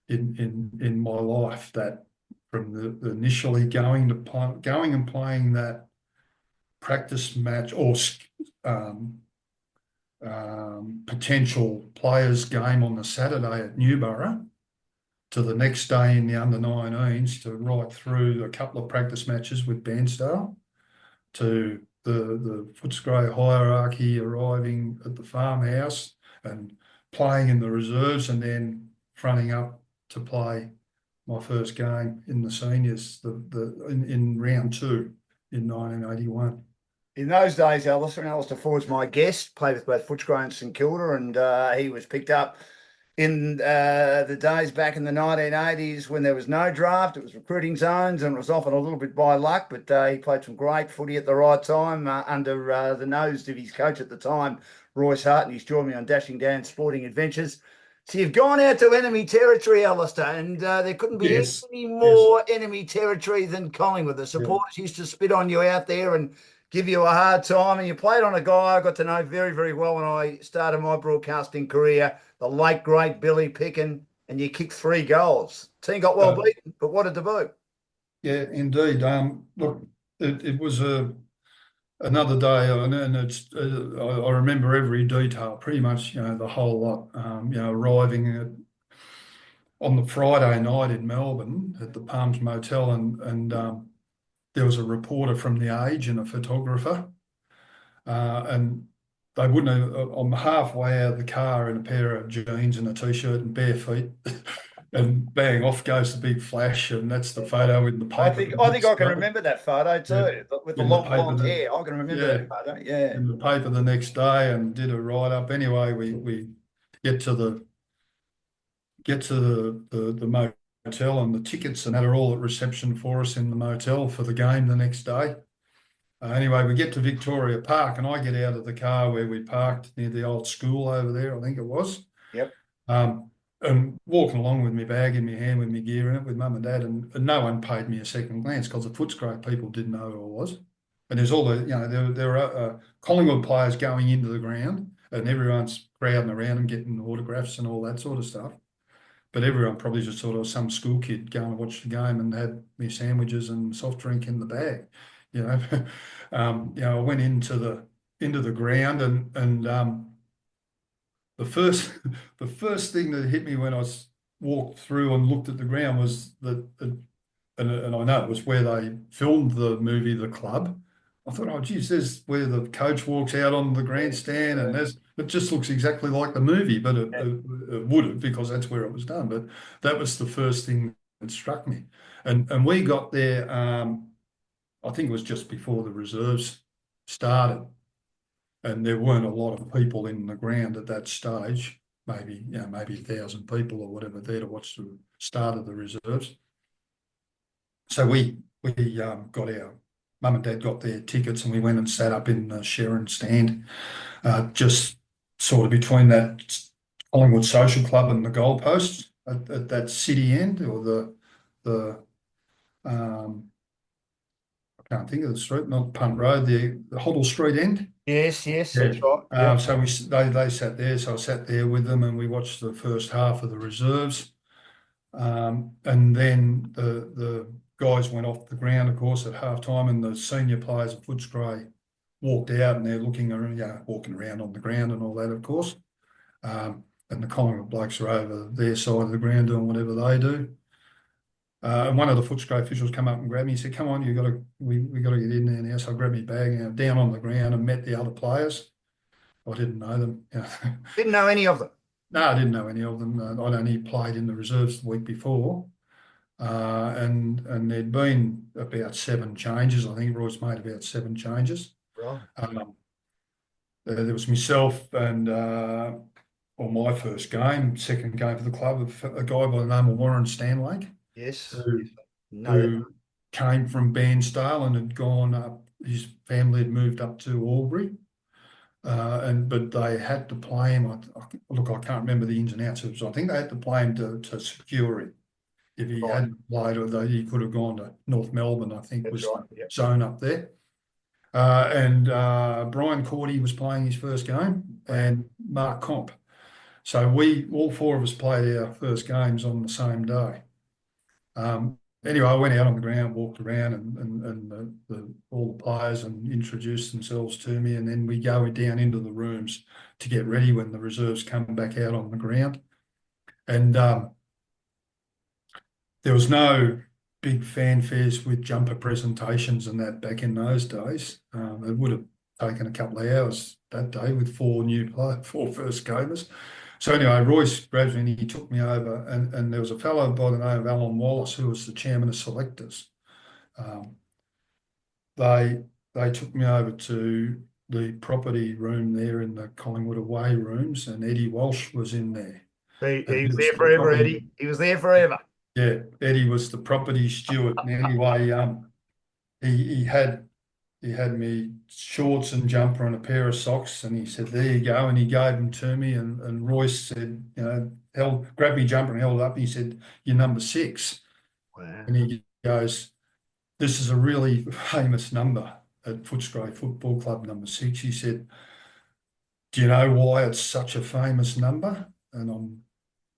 in my life, that from the initially going and playing that practice match or potential players game on the Saturday at Newborough, to the next day in the under-19s, to right through a couple of practice matches with Bairnsdale, to the Footscray hierarchy arriving at the farmhouse and playing in the reserves, and then fronting up to play my first game in the seniors in round 2 in 1981. In those days, Alister Ford's my guest, played with both Footscray and St Kilda, and he was picked up in the days back in the 1980s when there was no draft. It was recruiting zones, and it was often a little bit by luck, but he played some great footy at the right time under the nose of his coach at the time, Royce Hart, and he's joined me on Dashing Dan's Sporting Adventures. So you've gone out to enemy territory, Alister, and there couldn't be any more enemy territory than Collingwood. The supporters used to spit on you out there and give you a hard time, and you played on a guy I got to know very, very well when I started my broadcasting career, the late, great Billy Picken, and you kicked 3 goals. Team got well beaten, but what a debut. Yeah, indeed. Look, it was another day, and it's I remember every detail, pretty much, the whole lot. Arriving on the Friday night in Melbourne at the Palms Motel, and there was a reporter from The Age and a photographer, and they wouldn't have, I'm halfway out of the car in a pair of jeans and a t-shirt and bare feet, and bang, off goes the big flash, and that's the photo in the I paper think the I think next I can day. remember that photo Yeah, too, with the in the long paper blonde that, hair. I can remember yeah, that photo. Yeah. in the paper the next day, and did a write-up. Anyway, we get to the the motel, and the tickets and that are all at reception for us in the motel for the game the next day. Anyway, we get to Victoria Park, and I get out of the car where we parked near the old school over there, I think it was. Yep. Um, and walking along with my bag in my hand with my gear in it with mum and dad, and no one paid me a second glance because the Footscray people didn't know who I was. And there's all the, there are Collingwood players going into the ground, and everyone's crowding around them, getting autographs and all that sort of stuff. But everyone probably just thought I was some school kid going to watch the game and had me sandwiches and soft drink in the bag, you know. I went into the ground, and the first the first thing that hit me when I walked through and looked at the ground was that, and I know it was where they filmed the movie The Club. I thought, oh, geez, there's where the coach walks out on the grandstand, and it just looks exactly like the movie, but it would have because that's where it was done. But that was the first thing that struck me, and we got there. I think it was just before the reserves started, and there weren't a lot of people in the ground at that stage. Maybe 1,000 people or whatever there to watch the start of the reserves. So we got our mum and dad got their tickets, and we went and sat up in the Sharon stand, just sort of between that Collingwood Social Club and the goalposts at that city end, or the um, I can't think of the street, not Punt Road, the Hoddle Street end. Yes, yes, Yeah. that's right. Yep. So they sat there, so I sat there with them, and we watched the first half of the reserves. And then the guys went off the ground, of course, at halftime, and the senior players of Footscray walked out, and they're looking around, walking around on the ground and all that, of course. And the Collingwood blokes are over their side of the ground doing whatever they do. And one of the Footscray officials come up and grabbed me. He said, "Come on, we got to get in there now." So I grabbed my bag and down on the ground and met the other players. I didn't know them. Didn't know any of them. No, I didn't know any of them. I'd only played in the reserves the week before. And there'd been about 7 changes. I think Royce made about 7 changes. Right. There was myself and my first game, second game for the club, a guy by the name of Warren Stanlake, Yes. who, No. who came from Bairnsdale and had gone up. His family had moved up to Albury, but they had to play him. Look, I can't remember the ins and outs of it. So I think they had to play him to secure him. If he Right. hadn't played, or he could have gone to North Melbourne, I think, That's was right. the Yep. zone up there. And Brian Cordy was playing his first game, and Mark Comp. So all four of us played our first games on the same day. Anyway, I went out on the ground, walked around, and all the players and introduced themselves to me, and then we go down into the rooms to get ready when the reserves come back out on the ground. And there was no big fanfares with jumper presentations and that back in those days. It would have taken a couple of hours that day with four first gamers. So anyway, Royce grabbed me and he took me over, and there was a fellow by the name of Alan Wallace who was the chairman of selectors. Um, they took me over to the property room there in the Collingwood away rooms, and Eddie Walsh was in there. He And he was was there the forever, property, Eddie. He was there forever. yeah, Eddie was the property steward. And anyway, he had me shorts and jumper and a pair of socks, and he said, "There you go," and he gave them to me. And Royce said, grabbed me jumper and held it up. And he said, "You're number 6." Wow. And he goes, "This is a really famous number at Footscray Football Club, number 6." He said, "Do you know why it's such a famous number?" And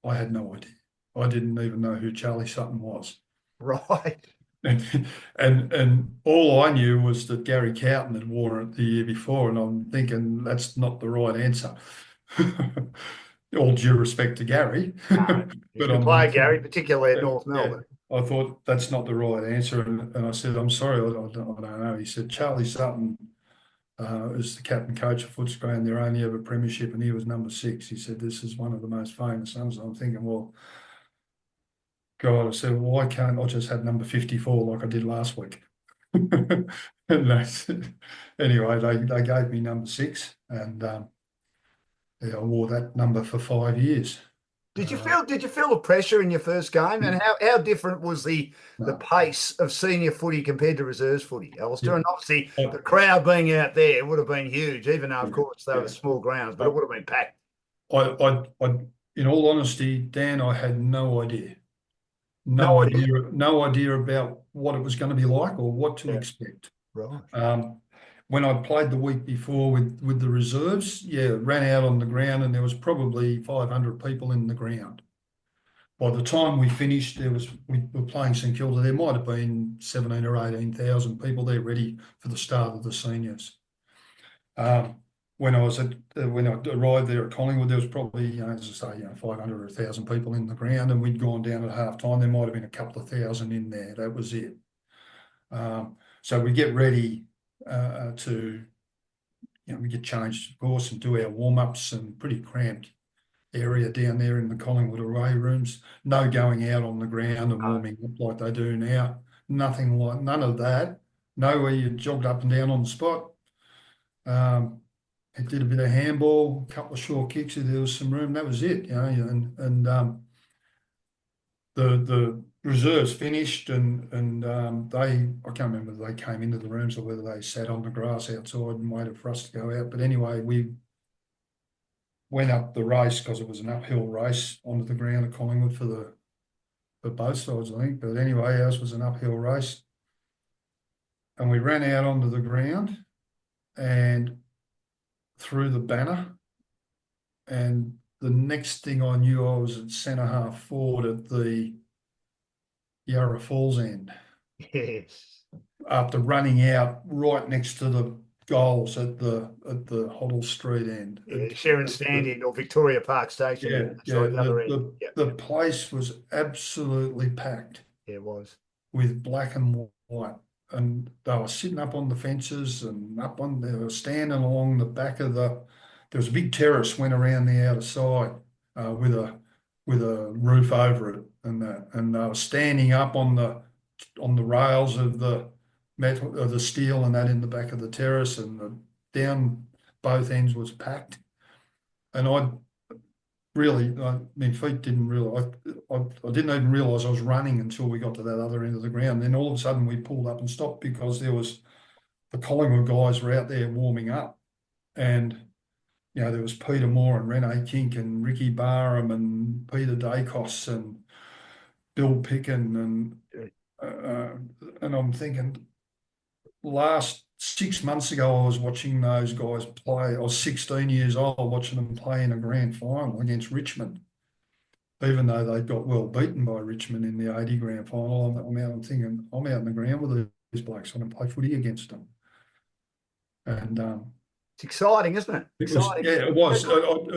I had no idea. I didn't even know who Charlie Sutton was. Right. And all I knew was that Gary Cowton had worn it the year before, and I'm thinking that's not the right answer. all due respect to Gary, No, he's a but good I'm player, Gary, particularly at yeah, North yeah. Melbourne. I thought that's not the right answer, and I said, I'm sorry, I don't know. He said Charlie Sutton is the captain coach of Footscray, their only ever premiership, and he was number 6. He said this is one of the most famous numbers. I'm thinking, well, God, I said, well, why can't I just have number 54 like I did last week? And they said, anyway, they gave me number 6, and yeah, I wore that number for 5 years. Did you feel the pressure in your first game? And how different was the No, pace of senior footy compared to reserves footy, Alistair? yeah, And obviously I- the crowd being out there would have been huge, even though of yeah, course they were yeah. small grounds, but I, it would have been packed. in all honesty, Dan, I had no idea. No idea. No idea about what it was going to be like or what to Yeah. expect. Right. Um, when I played the week before with the reserves, yeah, ran out on the ground and there was probably 500 people in the ground. By the time we finished, we were playing St Kilda. There might have been 17 or 18,000 people there ready for the start of the seniors. When I arrived there at Collingwood, there was probably, as I say, 500 or 1,000 people in the ground, and we'd gone down at half time. There might have been a couple of thousand in there. That was it. So we get ready to, we get changed, of course, and do our warm ups, and pretty cramped area down there in the Collingwood away rooms. No going out on the ground and warming up like they do now. None of that. Nowhere you jogged up and down on the spot. It did a bit of handball, a couple of short kicks if there was some room. That was it, and the reserves finished, and I can't remember if they came into the rooms or whether they sat on the grass outside and waited for us to go out. But anyway, we went up the race because it was an uphill race onto the ground at Collingwood for both sides, I think. But anyway, ours was an uphill race, and we ran out onto the ground and through the banner, and the next thing I knew, I was at centre half forward at the Yarra Falls end Yes. after running out right next to the goals at the Hoddle Street end. Yeah, Sharon Standing or Victoria Park Station. Yeah, Sorry, the other end. the, Yep. the place was absolutely packed Yeah, it was. with black and white, and they were sitting up on the fences and they were standing along the back of there was a big terrace went around the outer side with a roof over it, and they were standing up on the rails of the metal of the steel and that in the back of the terrace, and down both ends was packed. And my feet didn't realize, I didn't even realize I was running until we got to that other end of the ground. Then all of a sudden we pulled up and stopped because the Collingwood guys were out there warming up, and there was Peter Moore and Rene Kink and Ricky Barham and Peter Dacos and Bill Picken, and I'm thinking, last 6 months ago, I was watching those guys play. I was 16 years old watching them play in a grand final against Richmond, even though they got well beaten by Richmond in the 80 grand final. I'm thinking, I'm out in the ground with these blokes. I can play footy against them. And It's exciting, isn't it? it was, Exciting. yeah, it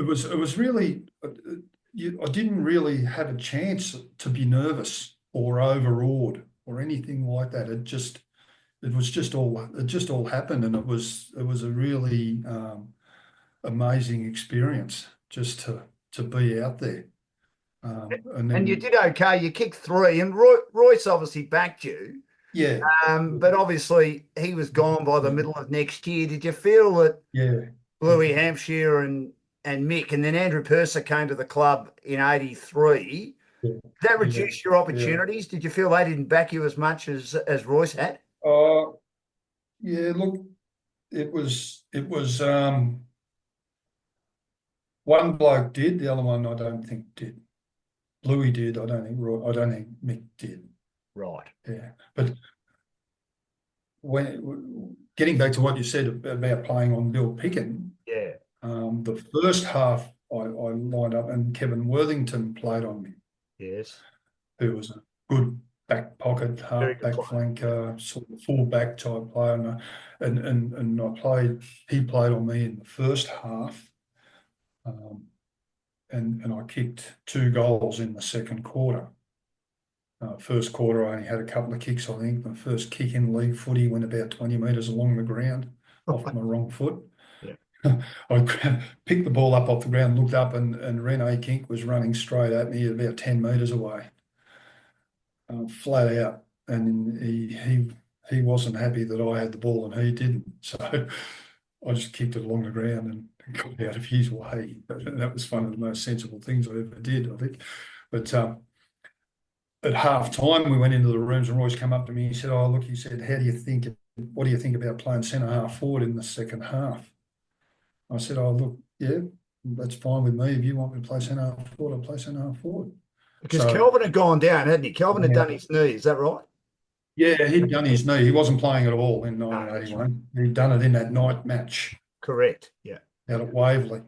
was. It was really, I didn't really have a chance to be nervous or overawed or anything like that. It just all happened, and it was a really amazing experience just to be out there. And And you then did okay. You kicked 3, and Royce obviously backed you. yeah, But obviously he was gone by the middle of next year. Did you feel that yeah, Bluey, Hampshire, and Mick, and then Andrew Purser came to the club in '83? yeah, Did that yeah, reduce your yeah. opportunities? Did you feel they didn't back you as much as Royce had? Uh, yeah. Look, it was one bloke did, the other one I don't think did. Bluey did. I don't think Mick did. Right. Yeah, but when getting back to what you said about playing on Bill Picken, Yeah. the first half I lined up and Kevin Worthington played on me, Yes. who was a good back pocket, Very half good back player. flanker, sort of full back type player, and he played on me in the first half. Um, and I kicked 2 goals in the second quarter. First quarter, I only had a couple of kicks, I think. My first kick in league footy went about 20 metres along the ground off my wrong foot. Yeah. I picked the ball up off the ground, looked up, and Rene Kink was running straight at me about 10 metres away, flat out. And he wasn't happy that I had the ball and he didn't. So I just kicked it along the ground and got out of his way. That was one of the most sensible things I ever did, I think. But at half time, we went into the rooms and Royce came up to me. He said, "Oh, look," he said, what do you think about playing centre half forward in the second half?" I said, "Oh, look, yeah, that's fine with me. If you want me to play centre half forward, I'll play centre half forward." Because So, Kelvin had gone down, hadn't he? Kelvin had yeah, done his knee. Is that right? yeah, he'd done his knee. He wasn't playing at all in No, that's right. 1981. He'd done it in that night match Correct. Yeah. out at Waverley.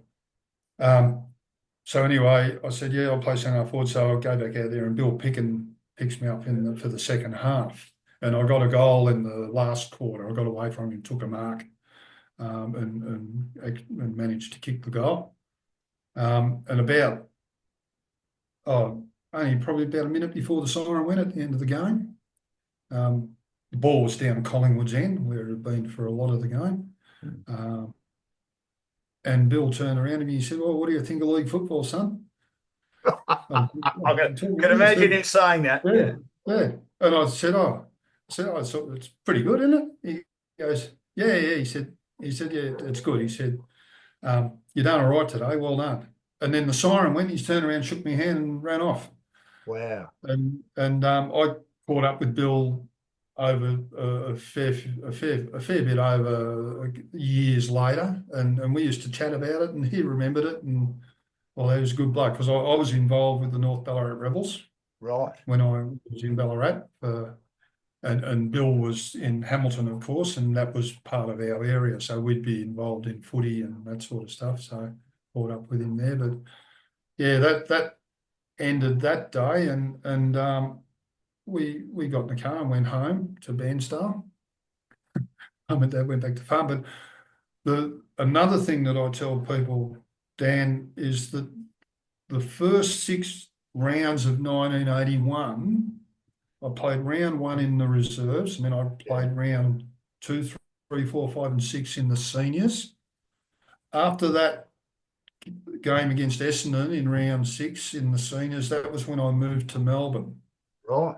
So anyway, I said, "Yeah, I'll play centre half forward." So I'll go back out there and Bill Picken picks me up for the second half. And I got a goal in the last quarter. I got away from him, took a mark, and managed to kick the goal. And only probably about a minute before the siren went at the end of the game, the ball was down Collingwood's end, where it had been for a lot of the game. And Bill turned around to me and he said, "Well, what do you think of league football, son?" I can imagine him saying that. Yeah, yeah. And I said, "Oh, it's pretty good, isn't it?" He goes, "Yeah, yeah." He said, "Yeah, it's good." He said, "You done all right today. Well done." And then the siren went. He's turned around, shook my hand, and ran off. Wow. And I caught up with Bill over a fair bit over years later, and we used to chat about it, and he remembered it, and well, he was a good bloke because I was involved with the North Ballarat Rebels Right. when I was in Ballarat, and Bill was in Hamilton, of course, and that was part of our area, so we'd be involved in footy and that sort of stuff. So caught up with him there, but yeah, that ended that day, and we got in the car and went home to Bairnsdale. And Dad went back to farm. But another thing that I tell people, Dan, is that the first 6 rounds of 1981, I played round 1 in the reserves, and then I played round 2, 3, 4, 5, and 6 in the seniors. After that game against Essendon in round 6 in the seniors, that was when I moved to Melbourne. Right.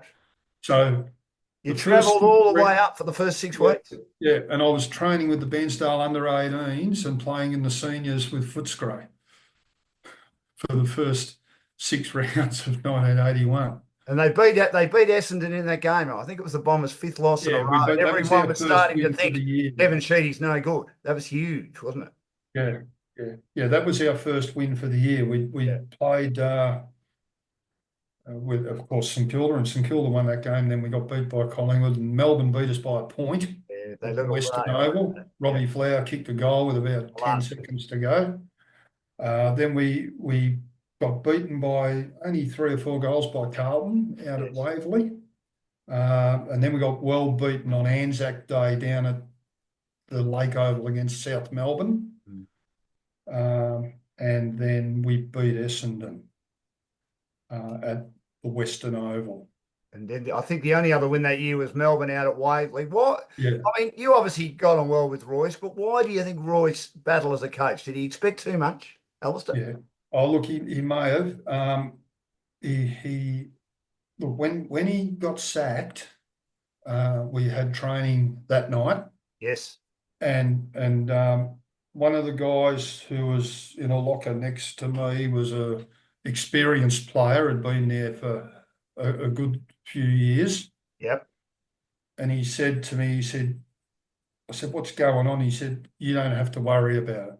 So You the first travelled 6 all the way rounds, up for the first 6 weeks? yeah, and I was training with the Bairnsdale under-18s and playing in the seniors with Footscray for the first 6 rounds of 1981. And they beat Essendon in that game. I think it was the Bombers' 5th loss in a Yeah, row. that was Everyone our was first starting to win for think the year. Kevin Sheedy's no good. That was huge, wasn't it? Yeah. That was our first win for the year. We played with, of course, St Kilda, and St Kilda won that game. Then we got beat by Collingwood, and Melbourne beat us by a point Yeah, at the Western Oval. Robbie Flower kicked a goal with about 10 seconds to go. Then we got beaten by only 3 or 4 goals by Carlton out at Waverley. And then we got well beaten on Anzac Day down at the Lake Oval against South Melbourne. And then we beat Essendon at the Western Oval. And then I think the only other win that year was Melbourne out at Waverley. What? Yeah. I mean, you obviously got on well with Royce, but why do you think Royce battled as a coach? Did he expect too much, Alister? Yeah. Oh, look, he may have. Look, when he got sacked, we had training that night. Yes. And one of the guys who was in a locker next to me was a experienced player, had been there for a good few years. Yep. And he said to me, I said, "What's going on?" He said, "You don't have to worry about it."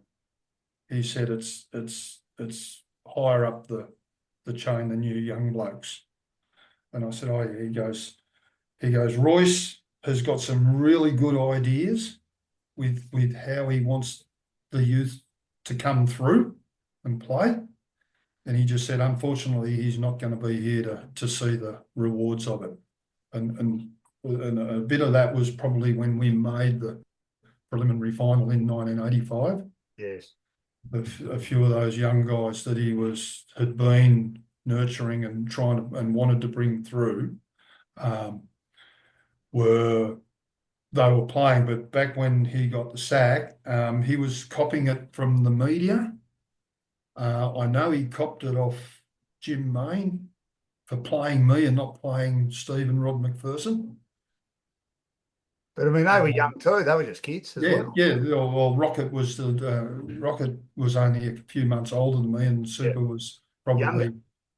He said, it's higher up the chain than you young blokes. And I said, "Oh, yeah." He goes, "Royce has got some really good ideas with how he wants the youth to come through and play." And he just said, "Unfortunately, he's not going to be here to see the rewards of it." And a bit of that was probably when we made the preliminary final in 1985. Yes. a few of those young guys that he had been nurturing and trying to, and wanted to bring through, um, were they were playing. But back when he got the sack, he was copying it from the media. I know he copped it off Jim Main for playing me and not playing Steve and Rob McPherson. But I mean, they were young Um, too. They were just kids as yeah, well. yeah. Well, Rocket was only a few months older than me, and Yeah. Super was Younger.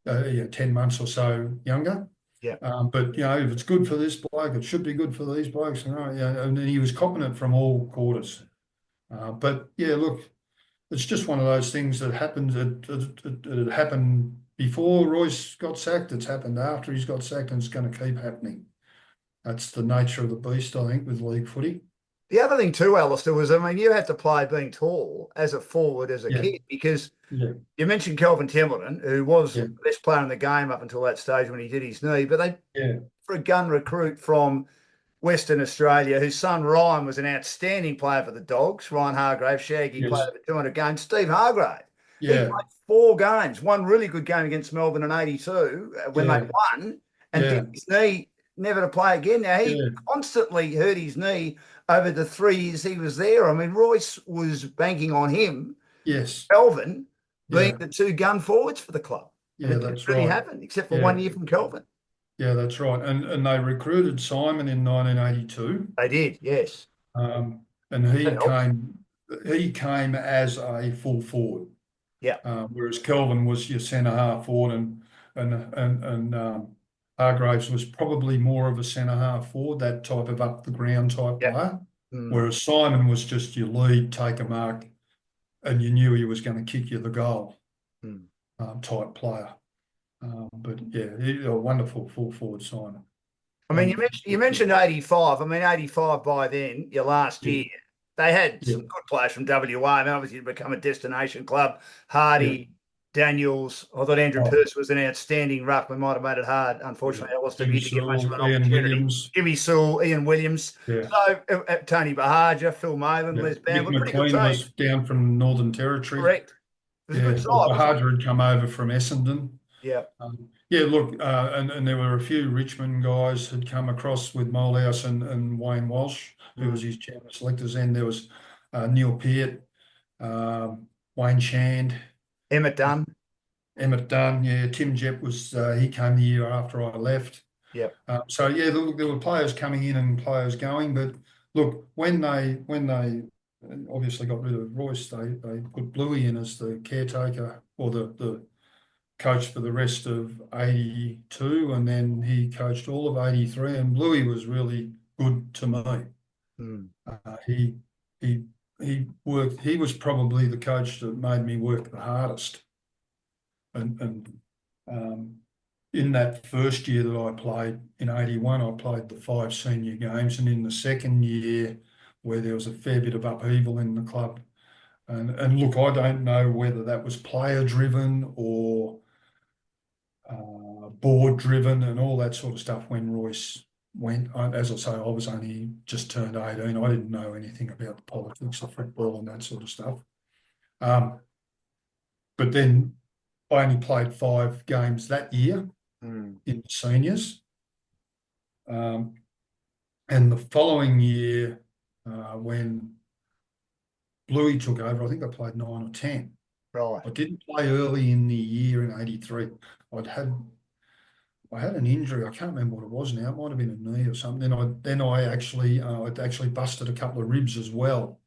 probably 10 months or so younger. Yeah. But if it's good for this bloke, it should be good for these blokes. And he was copping it from all quarters. But yeah, look, it's just one of those things that happens. It happened before Royce got sacked. It's happened after he's got sacked, and it's going to keep happening. That's the nature of the beast, I think, with league footy. The other thing too, Alistair, was I mean, you had to play being tall as a forward as a Yeah, kid because yeah, you mentioned Kelvin Templeton, who was yeah, the best player in the game up until that stage when he did his knee, but they yeah, for a gun recruit from Western Australia, whose son Ryan was an outstanding player for the Dogs. Ryan Hargrave, Shaggy, played yes, over 200 games. Steve Hargrave, he yeah, played 4 games, one really good game against Melbourne in '82 when they yeah, won, and did yeah, his knee never to play again. Now, he yeah, constantly hurt his knee over the 3 years he was there. I mean, Royce was banking on him, yes, Kelvin, being yeah, the two gun forwards for the club. And yeah, it didn't that's really right. happen, except for Yeah, 1 year from Kelvin. yeah, that's right. And they recruited Simon in 1982. They did, yes. And That helps. he came as a full forward, Yeah. whereas Kelvin was your centre half forward, and Hargraves was probably more of a centre half forward, that type of up the ground type Yeah. player. Mm. Whereas Simon was just your lead, take a mark, and you knew he was going to kick you the goal, Mm. type player. But yeah, a wonderful full forward, Simon. I mean, Wonderful. you mentioned 85. I mean, 85 by then, your last Yeah, year, they had yeah, some good players from WA. And obviously, to become a destination club. yeah. Hardy, Daniels. I thought Andrew Oh, Pearce was an outstanding ruck. We might have made it hard, yeah. unfortunately. Alistair, for Jimmy you to get much of Sewell, an Ian opportunity. Williams. Jimmy Sewell, Ian Williams. Yeah, So, Tony Bahaja, Phil Maitland, yeah. Les Mick Bamble, pretty good McLean team. was down from Northern Territory. Correct. It was a good Yeah, side, well, wasn't it? Bahadur had come over from Essendon. Yeah. Yeah, look, and there were a few Richmond guys had come across with Molehouse and Wayne Walsh, who Mm. was his chairman of selectors. Then there was Neil Peart, Wayne Shand, Emmett Dunn. Emmett Dunn. Yeah, Tim Jepp was he came the year after I left. Yep. So yeah, look, there were players coming in and players going, but look, when they obviously got rid of Royce, they put Bluey in as the caretaker or the coach for the rest of '82, and then he coached all of '83. And Bluey was really good to me. Mm. He he he worked. He was probably the coach that made me work the hardest. And um, in that first year that I played in '81, I played the 5 senior games, and in the second year, where there was a fair bit of upheaval in the club, and look, I don't know whether that was player driven or board driven and all that sort of stuff when Royce went. As I say, I was only just turned 18. I didn't know anything about the politics of football and that sort of stuff. Um, but then I only played 5 games that year Mm. in the seniors. Um, and the following year, when Bluey took over, I think I played 9 or 10. Right. I didn't play early in the year in '83. I'd had I had an injury. I can't remember what it was now. It might have been a knee or something. Then I actually I'd actually busted a couple of ribs as well,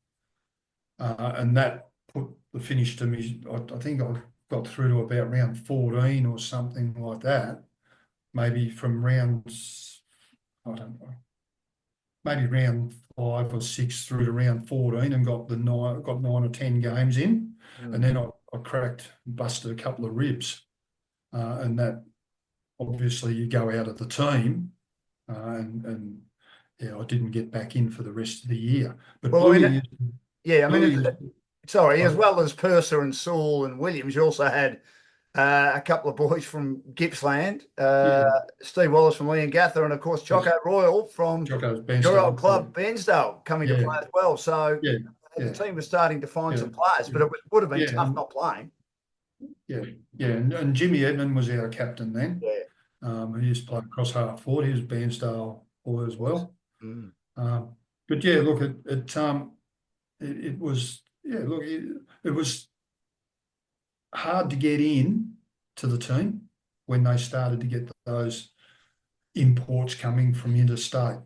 and that put the finish to me. I think I got through to about round 14 or something like that. Maybe from I don't know, maybe round 5 or 6 through to round 14, and got 9 or 10 games in, and Mm. then I cracked, busted a couple of ribs, and that obviously you go out of the team, and yeah, I didn't get back in for the rest of the year. But Well, I mean, Bluey, yeah, I mean, Bluey, sorry, uh, as well as Purser and Sewell and Williams, you also had a couple of boys from Gippsland, yeah, Steve Wallace from Leongatha, and of course yes, Choco Royal from Jocko's your old Bairstow, club, Bairstow, coming to yeah, play as well. So yeah, the yeah, team was starting to find yeah, some players, but it would have been yeah, tough not playing. yeah, yeah. And Jimmy Edmond was our captain then. Yeah, He used to play across half forward. He was Bairnsdale boy as well. mm. Um, but yeah, look, it was, yeah, look, it was hard to get in to the team when they started to get those imports coming from interstate.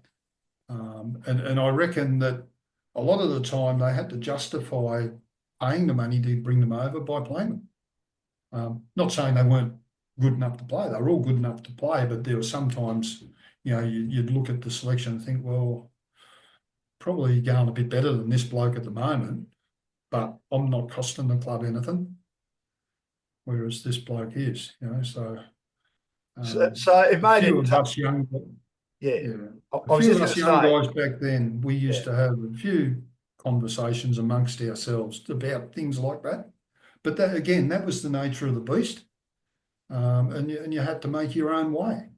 And I reckon that a lot of the time they had to justify paying the money to bring them over by playing them. Not saying they weren't good enough to play; they were all good enough to play. But there were sometimes, you'd look at the selection and think, well, probably going a bit better than this bloke at the moment, but I'm not costing the club anything, whereas this bloke is. So So it a made few it of tough. us young, Yeah, yeah, I a was few just of going us to young say, guys back then, we yeah, used to have a few conversations amongst ourselves about things like that. But that again, that was the nature of the beast, and you had to make your own way.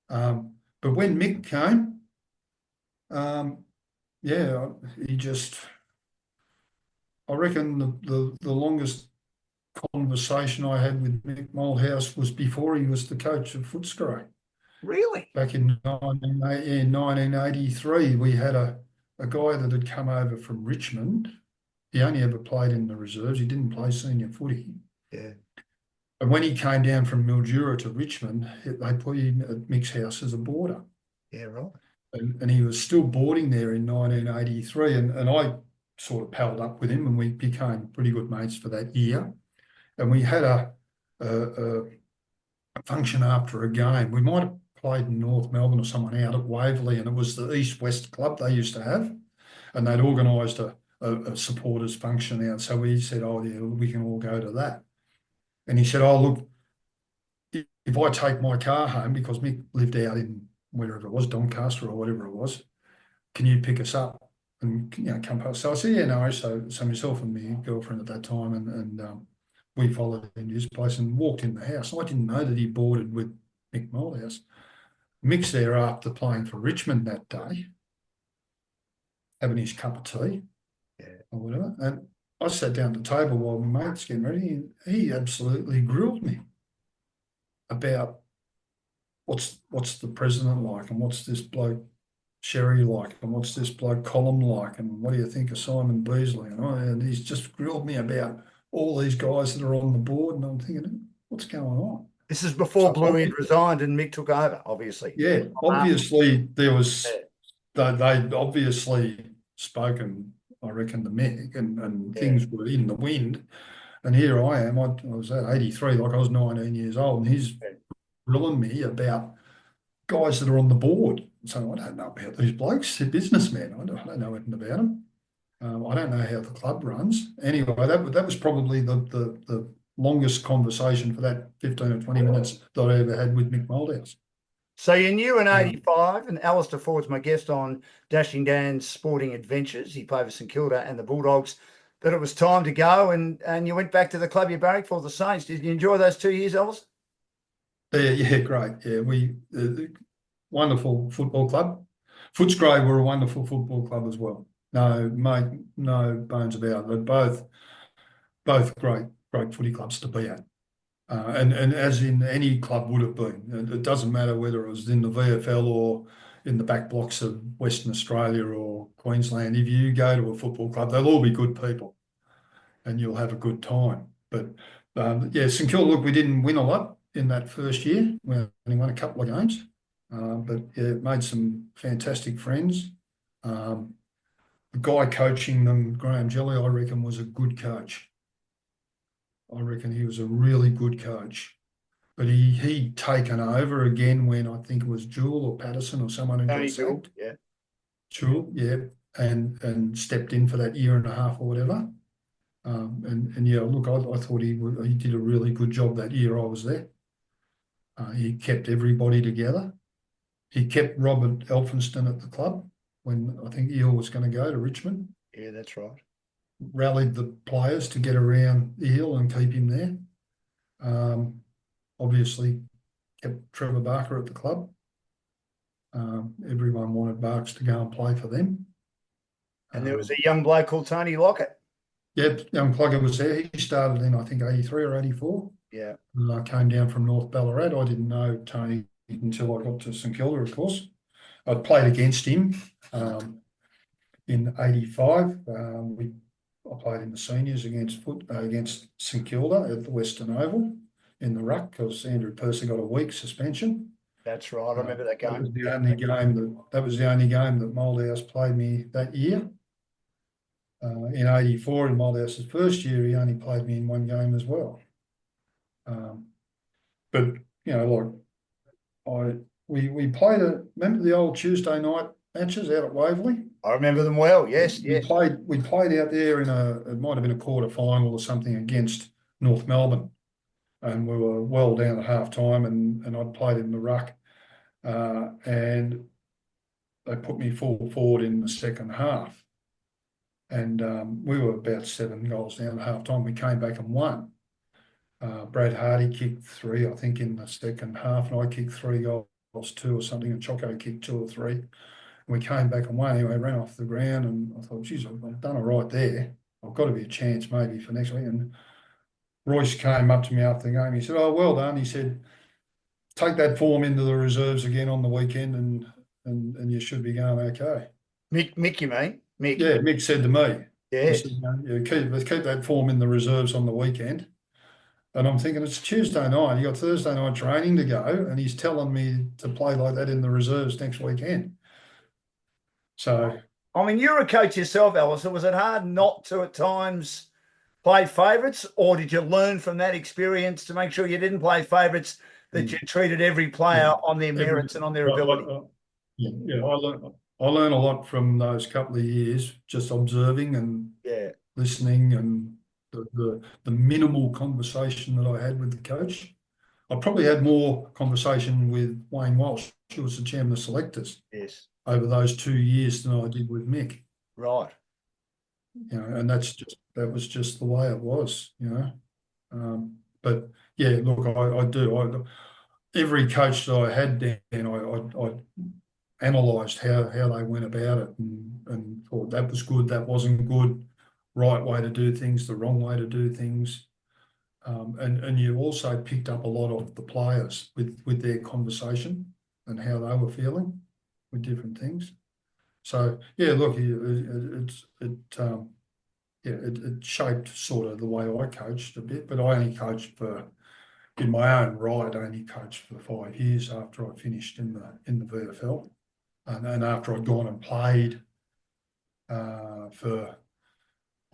But when Mick came, um, yeah, he just, I reckon the longest conversation I had with Mick Malthouse was before he was the coach of Footscray. really? Back in 1983, we had a guy that had come over from Richmond. He only ever played in the reserves. He didn't play senior footy. Yeah, And when he came down from Mildura to Richmond, they put him at Mick's house as a boarder. yeah, right. And he was still boarding there in 1983. And I sort of palled up with him and we became pretty good mates for that year. And we had a function after a game. We might have played in North Melbourne or someone out at Waverley, and it was the East-West club they used to have. And they'd organised a supporters function out. So we said, oh, yeah, we can all go to that. And he said, oh, look, if I take my car home, because Mick lived out in wherever it was, Doncaster or whatever it was, can you pick us up and come past? So I said, yeah, no. So myself and my girlfriend at that time, and we followed into his place and walked in the house. I didn't know that he boarded with Mick Malthouse. Mick's there after playing for Richmond that day, having his cup of tea Yeah. or whatever. And I sat down at the table while my mate's getting ready, and he absolutely grilled me about what's the president like, and what's this bloke Sherry like, and what's this bloke Colin like, and what do you think of Simon Beasley? And he's just grilled me about all these guys that are on the board, and I'm thinking, what's going on? This is before So Blue had resigned and Mick took over, obviously. yeah, obviously there was Yeah, they'd obviously spoken, I reckon, to Mick, and yeah, things were in the wind. And here I am, I was at 83, like I was 19 years old, and he's yeah. grilling me about guys that are on the board. So I don't know about these blokes. They're businessmen. I don't know anything about them. I don't know how the club runs. Anyway, that was probably the longest conversation for that 15 or 20 minutes that I ever had with Mick Malthouse. So you knew in Um, '85, and Alister Ford's my guest on Dashing Dan's Sporting Adventures. He played for St Kilda and the Bulldogs. That it was time to go, and you went back to the club you barracked for, the Saints. Did you enjoy those 2 years, Alice? yeah, great. Yeah, we wonderful football club. Footscray were a wonderful football club as well. No, mate, no bones about it. They're both great footy clubs to be at. And as in any club would have been, it doesn't matter whether it was in the VFL or in the back blocks of Western Australia or Queensland. If you go to a football club, they'll all be good people, and you'll have a good time. But yeah, St Kilda, look, we didn't win a lot in that first year. We only won a couple of games, but yeah, made some fantastic friends. Um, the guy coaching them, Graham Jelly, I reckon, was a good coach. I reckon he was a really good coach. But he'd taken over again when I think it was Jewell or Patterson or someone who got Tony Jewell, sacked. yeah. Jewell, yeah, and stepped in for that year and a half or whatever. And yeah, look, I thought he did a really good job that year I was there. He kept everybody together. He kept Robert Elphinston at the club when I think Eel was going to go to Richmond. Yeah, that's right. Rallied the players to get around Eel and keep him there. Obviously, kept Trevor Barker at the club. Everyone wanted Barks to go and play for them. And there was a young bloke called Tony Lockett. Yeah, young plugger was there. He started in, I think, 83 or 84. Yeah. I came down from North Ballarat. I didn't know Tony until I got to St Kilda, of course. I'd played against him in 85. I played in the seniors against St Kilda at the Western Oval in the ruck because Andrew Percy got a week suspension. That's right. I remember that That game. was the only game that Moldhouse played me that year. In 84, in Moldhouse's first year, he only played me in one game as well. But you know, like we played remember the old Tuesday night matches out at Waverley? I remember them well. Yes, We yes. played out there it might have been a quarter final or something against North Melbourne. And we were well down at half time and I'd played in the ruck. And they put me full forward in the second half. And we were about 7 goals down at half time. We came back and won. Brad Hardy kicked 3, I think, in the second half, and I kicked 3 goals, 2 or something, and Choco kicked 2 or 3. And we came back and won. Anyway, ran off the ground, and I thought, geez, I've done it right there. I've got to be a chance maybe for next week. And Royce came up to me after the game. He said, "Oh, well done." He said, "Take that form into the reserves again on the weekend, and you should be going okay." Mick, you mean? Mick. Yeah, Mick said to me. Yeah. He said, let's keep that form in the reserves on the weekend. And I'm thinking, it's Tuesday night. You got Thursday night training to go, and he's telling me to play like that in the reserves next weekend. So, I mean, you're a coach yourself, Alister. Was it hard not to at times play favourites, or did you learn from that experience to make sure you didn't play favourites, that you treated every player on their merits and on their ability? I learned a lot from those couple of years, just observing and listening, and the minimal conversation that I had with the coach. I probably had more conversation with Wayne Walsh, who was the chairman of selectors, over those 2 years than I did with Mick. Right. You know, and that was just the way it was, you know. But yeah, look, I do. Every coach that I had then, I analysed how they went about it and thought that was good, that wasn't good, right way to do things, the wrong way to do things. And you also picked up a lot of the players with their conversation and how they were feeling with different things. So yeah, look, it shaped sort of the way I coached a bit, but I only coached in my own right. I only coached for 5 years after I finished in the VFL, and after I'd gone and played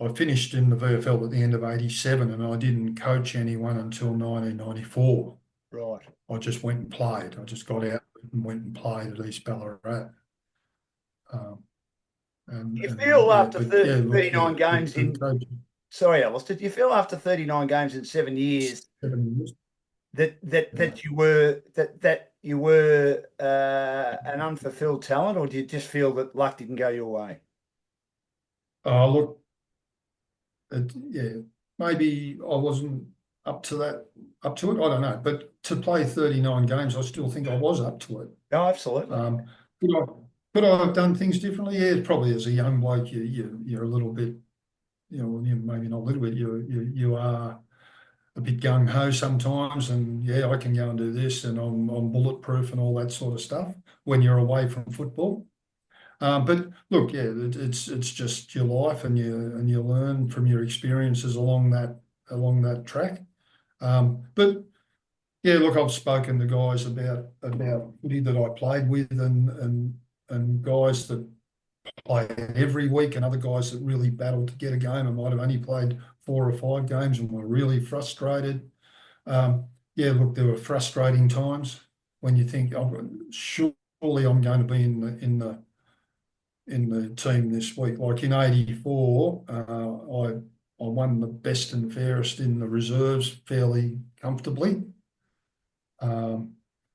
I finished in the VFL at the end of 87, and I didn't coach anyone until 1994. Right. I just went and played. I just got out and went and played at East Ballarat. Do you feel after 39 games sorry, Alister, do you feel after 39 games in 7 years, 7 years that you were an unfulfilled talent, or do you just feel that luck didn't go your way? Look, maybe I wasn't up to it. I don't know, but to play 39 games, I still think I was up to it. No, absolutely. Could I have done things differently? Yeah, probably as a young bloke, you're a little bit, maybe not a little bit. You are a bit gung ho sometimes, and I can go and do this, and I'm bulletproof and all that sort of stuff when you're away from football. But look, it's just your life, and you learn from your experiences along that track. But yeah, look, I've spoken to guys about footy that I played with, and guys that played every week, and other guys that really battled to get a game and might have only played 4 or 5 games and were really frustrated. Look, there were frustrating times when you think, surely I'm going to be in the team this week. Like in 84, I won the best and fairest in the reserves fairly comfortably.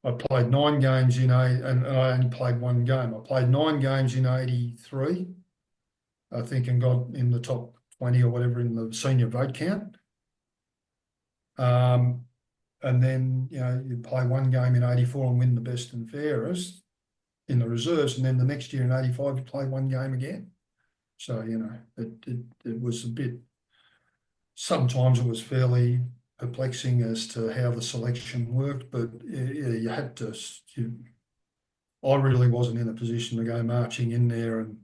I played 9 games and I only played 1 game. I played 9 games in 83, I think, and got in the top 20 or whatever in the senior vote count. And then, you play 1 game in 84 and win the best and fairest in the reserves. And then the next year in 85, you play 1 game again. So, it was a bit, sometimes it was fairly perplexing as to how the selection worked, but yeah, you had to, I really wasn't in a position to go marching in there and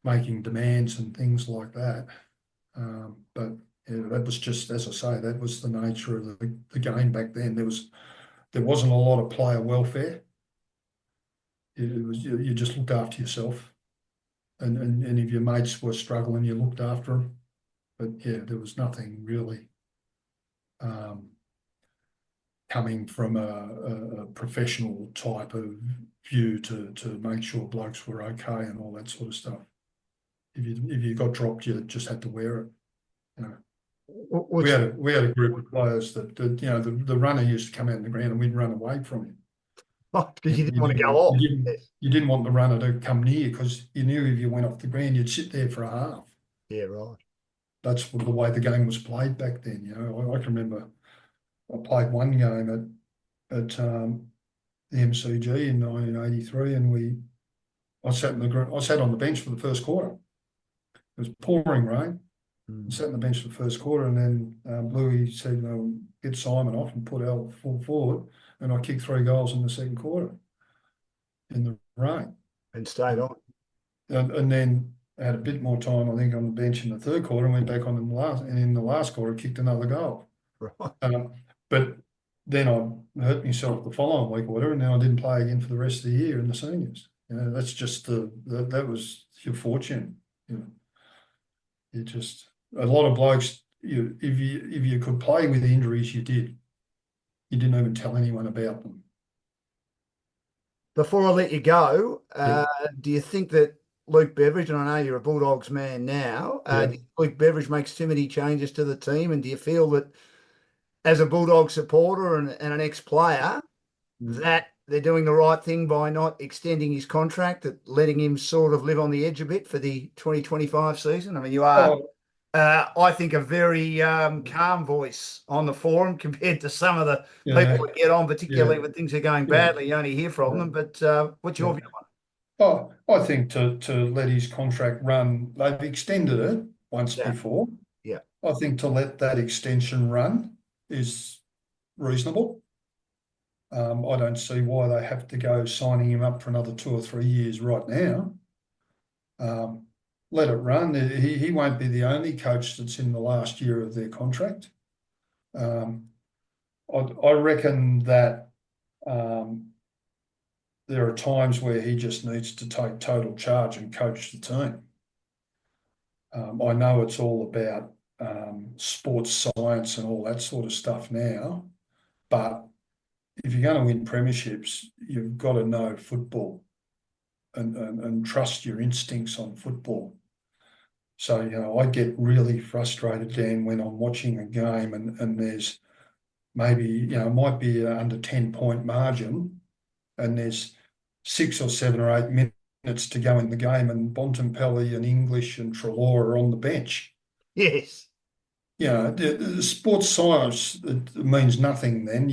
making demands and things like that. But yeah, that was just, as I say, that was the nature of the game back then. There wasn't a lot of player welfare. It was you just looked after yourself, and if your mates were struggling, you looked after them. But yeah, there was nothing really um, coming from a professional type of view to make sure blokes were okay and all that sort of stuff. If you got dropped, you just had to wear it. You know, we What's had a group of players that the runner used to come out in the ground and we'd run away from him. because you didn't You want to didn't go want off? you didn't Yes. you didn't want the runner to come near because you knew if you went off the ground, you'd sit there for a half. Yeah, right. That's the way the game was played back then. I can remember I played one game at the MCG in 1983, and I sat on the bench for the first quarter. It was pouring rain. I Mm. sat on the bench for the first quarter, and then Bluey said, "Get Simon off and put Al full forward," and I kicked 3 goals in the second quarter in the rain. And stayed on. And then I had a bit more time, I think, on the bench in the third quarter and went back on in the last quarter, kicked another goal. Right. But then I hurt myself the following week or whatever, and then I didn't play again for the rest of the year in the seniors. That's just that was your fortune. You just a lot of blokes. If you could play with injuries, you did. You didn't even tell anyone about them. Before I let you go, Yeah, do you think that Luke Beveridge, and I know you're a Bulldogs man now, yeah. do you think Luke Beveridge makes too many changes to the team? And do you feel that as a Bulldog supporter and an ex-player, that they're doing the right thing by not extending his contract, that letting him sort of live on the edge a bit for the 2025 season? I mean, you are, Oh, I think, a very calm voice on the forum compared to some of the yeah, people that get on, yeah, particularly when things are going yeah, badly. You only hear from yeah, them. But what's your yeah. view on Oh, I think to let his contract run, they've extended it once it? before. Yeah. I think to let that extension run is reasonable. I don't see why they have to go signing him up for another 2 or 3 years right now. Let it run. He won't be the only coach that's in the last year of their contract. Um, I reckon that there are times where he just needs to take total charge and coach the team. I know it's all about sports science and all that sort of stuff now, but if you're going to win premierships, you've got to know football and trust your instincts on football. So, I get really frustrated, Dan, when I'm watching a game and there's maybe, it might be an under 10-point margin and there's 6 or 7 or 8 minutes to go in the game and Bontempelli and English and Treloar are on the bench. Yes. The sports science, it means nothing then.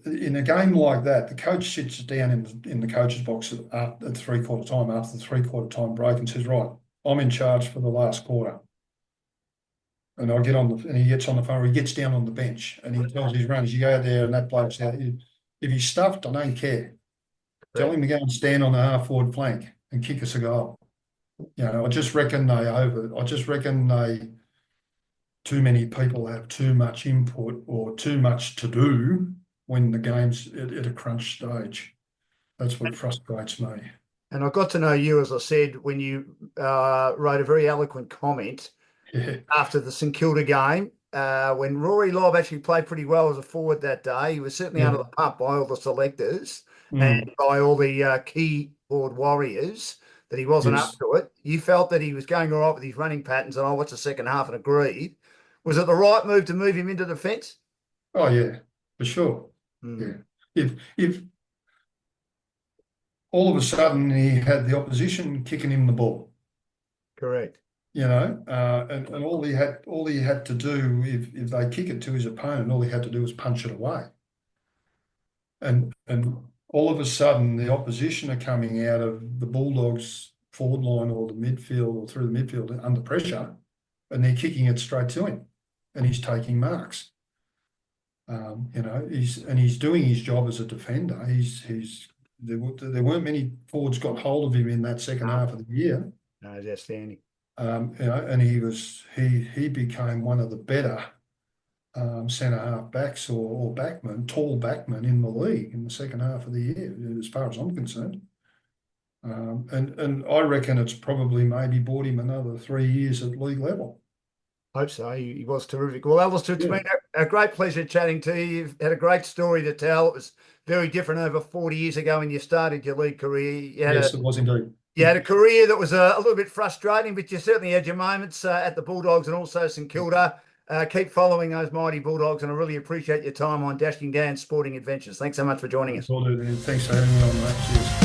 In a game like that, the coach sits down in the coach's box at 3/4 time after the 3/4 time break and says, "Right, I'm in charge for the last quarter." And he gets on the phone, or he gets down on the bench and he tells his runners, "You go out there and that bloke's out. If he's stuffed, I don't care. Tell Correct. him to go and stand on the half forward flank and kick us a goal." I just reckon too many people have too much input or too much to do when the game's at a crunch stage. That's what frustrates me. And I got to know you, as I said, when you wrote a very eloquent comment Yeah. after the St Kilda game, when Rory Lobb actually played pretty well as a forward that day. He was certainly Yeah. under the pump by all the selectors and Mm. by all the keyboard warriors that he wasn't up Yes. to it. You felt that he was going all right with his running patterns, and I watched the second half and agreed. Was it the right move to move him into defence? Oh yeah, for sure. Hmm. Yeah. If all of a sudden he had the opposition kicking him the ball, Correct. and all he had to do if they kick it to his opponent, all he had to do was punch it away. And all of a sudden the opposition are coming out of the Bulldogs forward line or the midfield or through the midfield under pressure, and they're kicking it straight to him, and he's taking marks. He's doing his job as a defender. There weren't many forwards got hold of him in that second half of the year. No, he's outstanding. And he became one of the better centre half backs or backmen, tall backmen in the league in the second half of the year, as far as I'm concerned. And I reckon it's probably maybe bought him another 3 years at league level. Hope so. He was terrific. Well, Alister, it's been a great pleasure chatting to you. You've had a great story to tell. It was very different over 40 years ago when you started your league career. Yes, it was indeed. You had a career that was a little bit frustrating, but you certainly had your moments at the Bulldogs and also St Kilda. Keep following those mighty Bulldogs, and I really appreciate your time on Dashing Dan's Sporting Adventures. Thanks so much for joining us. Will do. Thanks for having me on, mate. Cheers.